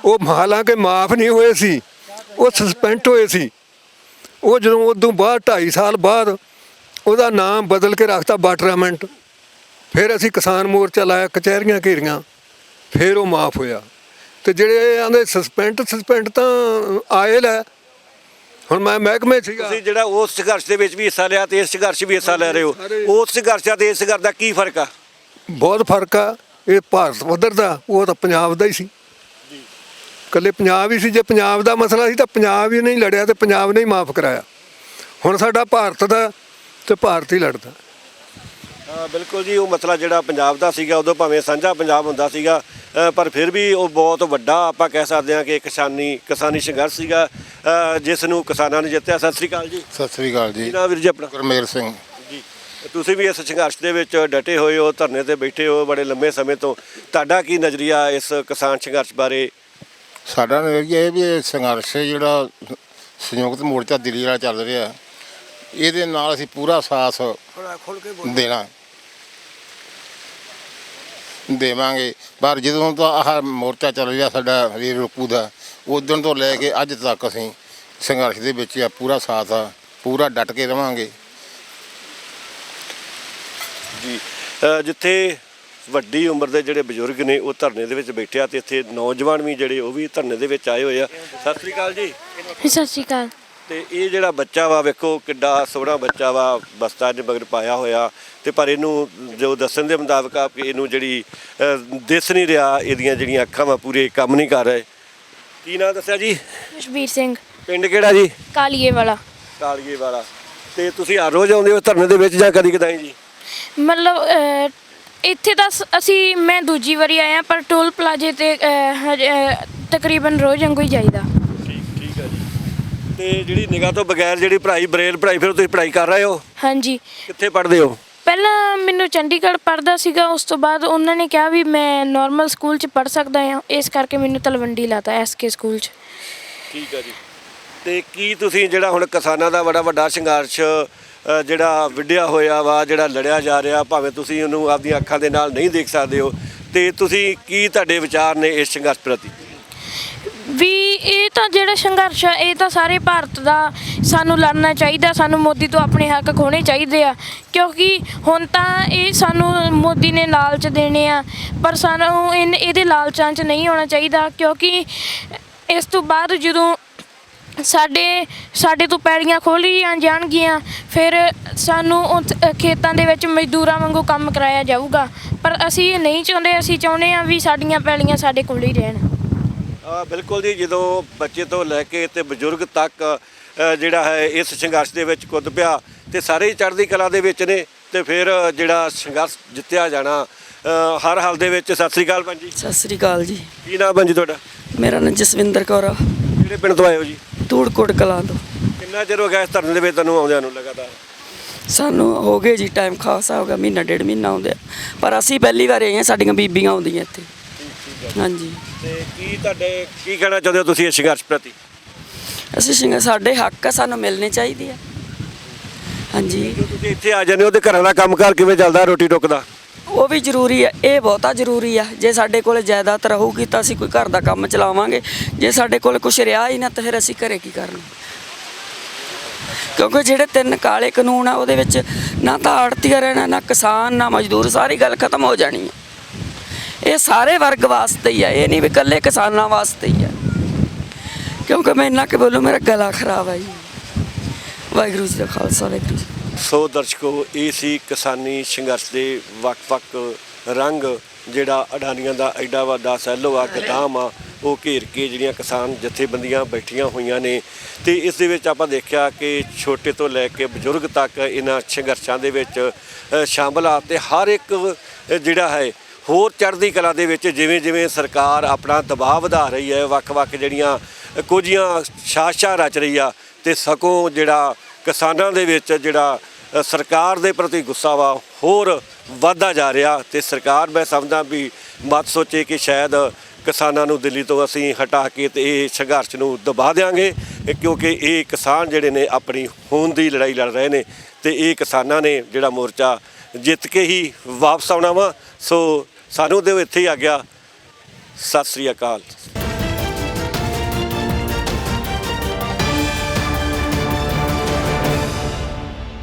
ਉਹ ਹਾਲਾਂਕਿ ਮਾਫ ਨਹੀਂ ਹੋਏ ਸੀ, ਉਹ ਸਸਪੈਂਡ ਹੋਏ ਸੀ। ਉਹ ਜਦੋਂ ਉਦੋਂ ਬਾਅਦ 2.5 ਸਾਲ ਬਾਅਦ ਉਹਦਾ ਨਾਮ ਬਦਲ ਕੇ ਰੱਖਤਾ ਵਾਟਰਮੈਂਟ। ਫਿਰ ਅਸੀਂ ਕਿਸਾਨ ਮੋਰਚਾ ਲਾਇਆ, ਕਚਹਿਰੀਆਂ ਘੇਰੀਆਂ, ਫਿਰ ਉਹ ਮਾਫ ਹੋਇਆ। ਤੇ ਜਿਹੜੇ ਆਂਦੇ ਸਸਪੈਂਡ ਤਾਂ ਆਏ ਲੈ। ਹੁਣ ਮੈਂ ਮਹਿਕਮੇ ਸੀਗਾ। ਤੁਸੀਂ ਜਿਹੜਾ ਉਸ ਸੰਘਰਸ਼ ਦੇ ਵਿੱਚ ਵੀ ਹਿੱਸਾ ਲਿਆ ਤੇ ਇਸ ਸੰਘਰਸ਼ ਵੀ ਹਿੱਸਾ ਲੈ ਰਹੇ ਹੋ, ਉਸ ਸੰਘਰਸ਼ ਤੇ ਇਸ ਸੰਘਰਸ਼ ਦਾ ਕੀ ਫਰਕ ਆ? ਬਹੁਤ ਫਰਕ ਆ। ਇਹ ਭਾਰਤ ਪੱਧਰ ਦਾ, ਉਹ ਤਾਂ ਪੰਜਾਬ ਦਾ ਹੀ ਸੀ। ਇਕੱਲੇ ਪੰਜਾਬ ਹੀ ਸੀ। ਜੇ ਪੰਜਾਬ ਦਾ ਮਸਲਾ ਸੀ ਤਾਂ ਪੰਜਾਬ ਹੀ ਨਹੀਂ ਲੜਿਆ ਤੇ ਪੰਜਾਬ ਨੇ ਹੀ ਮਾਫ ਕਰਾਇਆ। ਹੁਣ ਸਾਡਾ ਭਾਰਤ ਦਾ ਤੇ ਭਾਰਤ ਹੀ ਲੜਦਾ। ਬਿਲਕੁਲ ਜੀ। ਉਹ ਮਸਲਾ ਜਿਹੜਾ ਪੰਜਾਬ ਦਾ ਸੀਗਾ, ਉਦੋਂ ਭਾਵੇਂ ਸਾਂਝਾ ਪੰਜਾਬ ਹੁੰਦਾ ਸੀਗਾ, ਪਰ ਫਿਰ ਵੀ ਉਹ ਬਹੁਤ ਵੱਡਾ ਆਪਾਂ ਕਹਿ ਸਕਦੇ ਹਾਂ ਕਿ ਕਿਸਾਨੀ ਸੰਘਰਸ਼ ਸੀਗਾ, ਜਿਸ ਨੂੰ ਕਿਸਾਨਾਂ ਨੇ ਜਿੱਤਿਆ। ਸਤਿ ਸ੍ਰੀ ਅਕਾਲ ਜੀ। ਸਤਿ ਸ੍ਰੀ ਅਕਾਲ ਜੀ। ਕੀ ਨਾਮ ਵੀਰ ਜੀ ਆਪਣਾ? ਗੁਰਮੇਲ ਸਿੰਘ ਜੀ। ਤੁਸੀਂ ਵੀ ਇਸ ਸੰਘਰਸ਼ ਦੇ ਵਿੱਚ ਡਟੇ ਹੋਏ ਹੋ, ਧਰਨੇ ਤੇ ਬੈਠੇ ਹੋ ਬੜੇ ਲੰਮੇ ਸਮੇਂ ਤੋਂ। ਤੁਹਾਡਾ ਕੀ ਨਜ਼ਰੀਆ ਇਸ ਕਿਸਾਨ ਸੰਘਰਸ਼ ਬਾਰੇ? ਸਾਡਾ ਨਜ਼ਰੀਆ ਇਹ ਵੀ ਇਹ ਸੰਘਰਸ਼ ਜਿਹੜਾ ਸੰਯੁਕਤ ਮੋਰਚਾ ਦਿੱਲੀ ਵਾਲਾ ਚੱਲ ਰਿਹਾ, ਇਹਦੇ ਨਾਲ ਅਸੀਂ ਪੂਰਾ ਸਾਥ ਦੇਵਾਂਗੇ। ਪਰ ਜਦੋਂ ਤੋਂ ਆਹ ਮੋਰਚਾ ਚੱਲ ਰਿਹਾ ਸਾਡਾ ਰੇਲ ਰੋਕੂ ਦਾ, ਉਦੋਂ ਤੋਂ ਲੈ ਕੇ ਅੱਜ ਤੱਕ ਅਸੀਂ ਸੰਘਰਸ਼ ਦੇ ਵਿੱਚ ਆ, ਪੂਰਾ ਸਾਥ ਆ, ਪੂਰਾ ਡਟ ਕੇ ਰਵਾਂਗੇ ਜੀ। ਜਿੱਥੇ ਵੱਡੀ ਉਮਰ ਦੇ ਜਿਹੜੇ ਬਜ਼ੁਰਗ ਨੇ ਉਹ ਧਰਨੇ ਦੇ ਵਿੱਚ ਬੈਠੇ ਆ, ਤੇ ਇੱਥੇ ਨੌਜਵਾਨ ਵੀ ਜਿਹੜੇ ਉਹ ਵੀ ਧਰਨੇ ਦੇ ਵਿੱਚ ਆਏ ਹੋਏ ਆ। ਸਤਿ ਸ੍ਰੀ ਅਕਾਲ ਜੀ। ਸਤਿ ਸ਼੍ਰੀ ਅਕਾਲ। ਤੇ ਇਹ ਜਿਹੜਾ ਬੱਚਾ ਵਾ, ਵੇਖੋ ਕਿੱਡਾ ਸੋਹਣਾ ਬੱਚਾ ਵਾ, ਬਸਤਾ ਦੇ ਮਗਰ ਪਾਇਆ ਹੋਇਆ, ਤੇ ਪਰ ਇਹਨੂੰ ਜੋ ਦੱਸਣ ਦੇ ਮੁਤਾਬਕ ਆ ਕਿ ਇਹਨੂੰ ਜਿਹੜੀ ਦਿਸ ਨਹੀਂ ਰਿਹਾ, ਇਹਦੀਆਂ ਜਿਹੜੀਆਂ ਅੱਖਾਂ ਵਾ ਪੂਰੇ ਕੰਮ ਨਹੀਂ ਕਰ ਰਹੇ। ਕੀ ਨਾਂ ਦੱਸਿਆ ਜੀ? ਖੁਸ਼ਬੀਰ ਸਿੰਘ, ਪਿੰਡ ਕਿਹੜਾ ਜੀ? ਕਾਲੀਏ ਵਾਲਾ। ਕਾਲੀਏ ਵਾਲਾ। ਤੇ ਤੁਸੀਂ ਹਰ ਰੋਜ਼ ਆਉਂਦੇ ਹੋ ਧਰਨੇ ਦੇ ਵਿੱਚ ਜਾਂ ਕਦੀ ਕਦਾਈ ਜੀ? ਮਤਲਬ ਇੱਥੇ ਤਾਂ ਅਸੀਂ ਮੈਂ ਦੂਜੀ ਵਾਰੀ ਆਇਆ, ਪਰ ਟੋਲ ਪਲਾਜ਼ੇ ਤੇ ਤਕਰੀਬਨ ਰੋਜ਼ ਵਾਂਗੂ ਹੀ ਜਾਈਦਾ। ਠੀਕ ਹੈ ਜੀ। ਤੇ ਜਿਹੜੀ ਨਿਗਾਹ ਤੋਂ ਬਗੈਰ ਜਿਹੜੀ ਪੜ੍ਹਾਈ ਬਰੇਲ ਪੜ੍ਹਾਈ, ਫਿਰ ਤੁਸੀਂ ਪੜ੍ਹਾਈ ਕਰ ਰਹੇ ਹੋ? ਹਾਂਜੀ। ਕਿੱਥੇ ਪੜ੍ਹਦੇ ਹੋ? ਪਹਿਲਾਂ ਮੈਨੂੰ ਚੰਡੀਗੜ੍ਹ ਪੜ੍ਹਦਾ ਸੀਗਾ, ਉਸ ਤੋਂ ਬਾਅਦ ਉਹਨਾਂ ਨੇ ਕਿਹਾ ਵੀ ਮੈਂ ਨਾਰਮਲ ਸਕੂਲ 'ਚ ਪੜ੍ਹ ਸਕਦਾ ਹਾਂ, ਇਸ ਕਰਕੇ ਮੈਨੂੰ ਤਲਵੰਡੀ ਲਾਤਾ ਐਸਕੇ ਸਕੂਲ 'ਚ। ਠੀਕ ਹੈ ਜੀ। ਤੇ ਕੀ ਤੁਸੀਂ ਜਿਹੜਾ ਹੁਣ ਕਿਸਾਨਾਂ ਦਾ ਬੜਾ ਵੱਡਾ ਸੰਘਰਸ਼ ਜਿਹੜਾ ਵਿੱਢਿਆ ਹੋਇਆ ਵਾ, ਜਿਹੜਾ ਲੜਿਆ ਜਾ ਰਿਹਾ, ਭਾਵੇਂ ਤੁਸੀਂ ਉਹਨੂੰ ਆਪਦੀਆਂ ਅੱਖਾਂ ਦੇ ਨਾਲ ਨਹੀਂ ਦੇਖ ਸਕਦੇ ਹੋ, ਤੇ ਤੁਸੀਂ ਕੀ ਤੁਹਾਡੇ ਵਿਚਾਰ ਨੇ ਇਸ ਸੰਘਰਸ਼ ਪ੍ਰਤੀ? ਵੀ ਇਹ ਤਾਂ ਜਿਹੜਾ ਸੰਘਰਸ਼ ਆ ਇਹ ਤਾਂ ਸਾਰੇ ਭਾਰਤ ਦਾ, ਸਾਨੂੰ ਲੜਨਾ ਚਾਹੀਦਾ, ਸਾਨੂੰ ਮੋਦੀ ਤੋਂ ਆਪਣੇ ਹੱਕ ਖੋਣੇ ਚਾਹੀਦੇ ਆ, ਕਿਉਂਕਿ ਹੁਣ ਤਾਂ ਇਹ ਸਾਨੂੰ ਮੋਦੀ ਨੇ ਲਾਲਚ ਦੇਣੇ ਆ, ਪਰ ਸਾਨੂੰ ਇਹਦੇ ਲਾਲਚਾਂ 'ਚ ਨਹੀਂ ਆਉਣਾ ਚਾਹੀਦਾ, ਕਿਉਂਕਿ ਇਸ ਤੋਂ ਬਾਅਦ ਜਦੋਂ ਸਾਡੇ ਤੋਂ ਪੈੜੀਆਂ ਖੋਲ੍ਹੀਆਂ ਜਾਣਗੀਆਂ, ਫਿਰ ਸਾਨੂੰ ਖੇਤਾਂ ਦੇ ਵਿੱਚ ਮਜ਼ਦੂਰਾਂ ਵਾਂਗੂ ਕੰਮ ਕਰਾਇਆ ਜਾਊਗਾ, ਪਰ ਅਸੀਂ ਇਹ ਨਹੀਂ ਚਾਹੁੰਦੇ। ਅਸੀਂ ਚਾਹੁੰਦੇ ਹਾਂ ਵੀ ਸਾਡੀਆਂ ਪੈੜੀਆਂ ਸਾਡੇ ਕੋਲ ਹੀ ਰਹਿਣ। ਬਿਲਕੁਲ ਜੀ। ਜਦੋਂ ਬੱਚੇ ਤੋਂ ਲੈ ਕੇ ਤੇ ਬਜ਼ੁਰਗ ਤੱਕ ਜਿਹੜਾ ਹੈ ਇਸ ਸੰਘਰਸ਼ ਦੇ ਵਿੱਚ ਕੁੱਦ ਪਿਆ, ਤੇ ਸਾਰੇ ਹੀ ਚੜ੍ਹਦੀ ਕਲਾ ਦੇ ਵਿੱਚ ਨੇ, ਤੇ ਫਿਰ ਜਿਹੜਾ ਸੰਘਰਸ਼ ਜਿੱਤਿਆ ਜਾਣਾ ਹਰ ਹਾਲ ਦੇ ਵਿੱਚ। ਸਤਿ ਸ੍ਰੀ ਅਕਾਲ ਭੈਣ ਜੀ। ਸਤਿ ਸ੍ਰੀ ਅਕਾਲ ਜੀ। ਕੀ ਨਾਮ ਭੈਣ ਜੀ ਤੁਹਾਡਾ? ਮੇਰਾ ਨਾਮ ਜਸਵਿੰਦਰ ਕੌਰ ਆ। ਕਿਹੜੇ ਪਿੰਡ ਤੋਂ ਆਏ ਹੋ ਜੀ? ਧੂੜਕੋਟ ਕਲਾਂ ਤੋਂ। ਕਿੰਨਾ ਚਿਰ ਹੋ ਗਿਆ ਇਸ ਧਰਨੇ ਦੇ ਵਿੱਚ ਤੁਹਾਨੂੰ ਆਉਂਦਿਆਂ ਨੂੰ ਲਗਾਤਾਰ? ਸਾਨੂੰ ਹੋ ਗਏ ਜੀ, ਟਾਈਮ ਖਾਸਾ ਹੋ ਗਿਆ, ਮਹੀਨਾ ਡੇਢ ਮਹੀਨਾ ਆਉਂਦੇ, ਪਰ ਅਸੀਂ ਪਹਿਲੀ ਵਾਰ ਆਏ ਹਾਂ, ਸਾਡੀਆਂ ਬੀਬੀਆਂ ਆਉਂਦੀਆਂ ਇੱਥੇ। ਹਾਂਜੀ। ਤੇ ਕੀ ਕਹਿਣਾ ਚਾਹੁੰਦੇ ਹੋ ਤੁਸੀਂ ਇਸ ਸੰਘਰਸ਼ ਪ੍ਰਤੀ? ਅਸੀਂ ਸਾਡੇ ਹੱਕ ਆ, ਸਾਨੂੰ ਮਿਲਣੇ ਚਾਹੀਦੇ ਆ। ਹਾਂਜੀ। ਜਦੋਂ ਤੁਸੀਂ ਇੱਥੇ ਆ ਜਾਂਦੇ ਹੋ ਤੇ ਘਰਾਂ ਦਾ ਕੰਮਕਾਰ ਕਿਵੇਂ ਚੱਲਦਾ, ਰੋਟੀ ਟੁੱਕ ਦਾ? ਉਹ ਵੀ ਜ਼ਰੂਰੀ ਆ, ਇਹ ਬਹੁਤਾ ਜ਼ਰੂਰੀ ਆ। ਜੇ ਸਾਡੇ ਕੋਲ ਜਾਇਦਾਦ ਰਹੂਗੀ ਤਾਂ ਅਸੀਂ ਕੋਈ ਘਰ ਦਾ ਕੰਮ ਚਲਾਵਾਂਗੇ, ਜੇ ਸਾਡੇ ਕੋਲ ਕੁਛ ਰਿਹਾ ਹੀ ਨਾ ਤਾਂ ਫਿਰ ਅਸੀਂ ਘਰੇ ਕੀ ਕਰਨਾ, ਕਿਉਂਕਿ ਜਿਹੜੇ 3 ਕਾਲੇ ਕਾਨੂੰਨ ਆ ਉਹਦੇ ਵਿੱਚ ਨਾ ਤਾਂ ਆੜ੍ਹਤੀਆ ਰਹਿਣਾ, ਨਾ ਕਿਸਾਨ, ਨਾ ਮਜ਼ਦੂਰ, ਸਾਰੀ ਗੱਲ ਖਤਮ ਹੋ ਜਾਣੀ ਹੈ। ਇਹ ਸਾਰੇ ਵਰਗ ਵਾਸਤੇ ਹੀ ਆ, ਇਹ ਨਹੀਂ ਵੀ ਇਕੱਲੇ ਕਿਸਾਨਾਂ ਵਾਸਤੇ ਹੀ ਆ, ਕਿਉਂਕਿ ਮੈਂ ਇੰਨਾ ਕਿ ਬੋਲੂ ਮੇਰਾ ਗਲਾ ਖਰਾਬ ਆ ਜੀ। ਵਾਹਿਗੁਰੂ ਜੀ ਦਾ ਖਾਲਸਾ, ਵਾਹਿਗੁਰੂ ਜੀ। ਸੋ ਦਰਸ਼ਕੋ, ਇਹ ਸੀ ਕਿਸਾਨੀ ਸੰਘਰਸ਼ ਦੇ ਵੱਖ-ਵੱਖ ਰੰਗ, ਜਿਹੜਾ ਅਡਾਨੀਆਂ ਦਾ ਐਡਾ ਵੱਡਾ ਸੈਲੋ ਆ, ਗੋਦਾਮ ਆ, ਉਹ ਘੇਰ ਕੇ ਜਿਹੜੀਆਂ ਕਿਸਾਨ ਜਥੇਬੰਦੀਆਂ ਬੈਠੀਆਂ ਹੋਈਆਂ ਨੇ। ਤੇ ਇਸ ਦੇ ਵਿੱਚ ਆਪਾਂ ਦੇਖਿਆ ਕਿ ਛੋਟੇ ਤੋਂ ਲੈ ਕੇ ਬਜ਼ੁਰਗ ਤੱਕ ਇਹਨਾਂ ਸੰਘਰਸ਼ਾਂ ਦੇ ਵਿੱਚ ਸ਼ਾਮਲ ਆ, ਤੇ ਹਰ ਇੱਕ ਜਿਹੜਾ ਹੈ ਹੋਰ ਚੜ੍ਹਦੀ ਕਲਾ ਦੇ ਵਿੱਚ ਜਿਵੇਂ ਜਿਵੇਂ ਸਰਕਾਰ ਆਪਣਾ ਦਬਾਅ ਵਧਾ ਰਹੀ ਹੈ, ਵੱਖ-ਵੱਖ ਜਿਹੜੀਆਂ ਕੁਝੀਆਂ ਸਾਜ਼ਿਸ਼ਾਂ ਰਚ ਰਹੀ ਆ, ਤੇ ਸਗੋਂ ਜਿਹੜਾ ਕਿਸਾਨਾਂ ਦੇ ਵਿੱਚ ਜਿਹੜਾ ਸਰਕਾਰ ਦੇ ਪ੍ਰਤੀ ਗੁੱਸਾ ਵਾ ਹੋਰ ਵੱਧਦਾ ਜਾ ਰਿਹਾ। ਤੇ ਸਰਕਾਰ ਮੈਂ ਸਮਝਦਾ ਵੀ ਮਤ ਸੋਚੇ ਕਿ ਸ਼ਾਇਦ ਕਿਸਾਨਾਂ ਨੂੰ ਦਿੱਲੀ ਤੋਂ ਅਸੀਂ ਹਟਾ ਕੇ ਤੇ ਇਹ ਸੰਘਰਸ਼ ਨੂੰ ਦਬਾ ਦਿਆਂਗੇ, ਕਿਉਂਕਿ ਇਹ ਕਿਸਾਨ ਜਿਹੜੇ ਨੇ ਆਪਣੀ ਹੋਂਦ ਦੀ ਲੜਾਈ ਲੜ ਰਹੇ ਨੇ, ਤੇ ਇਹ ਕਿਸਾਨਾਂ ਨੇ ਜਿਹੜਾ ਮੋਰਚਾ ਜਿੱਤ ਕੇ ਹੀ ਵਾਪਸ ਆਉਣਾ ਵਾ। ਸੋ ਸਾਨੂੰ ਦਿਓ ਇੱਥੇ ਹੀ ਆ ਗਿਆ। ਸਤਿ ਸ੍ਰੀ ਅਕਾਲ।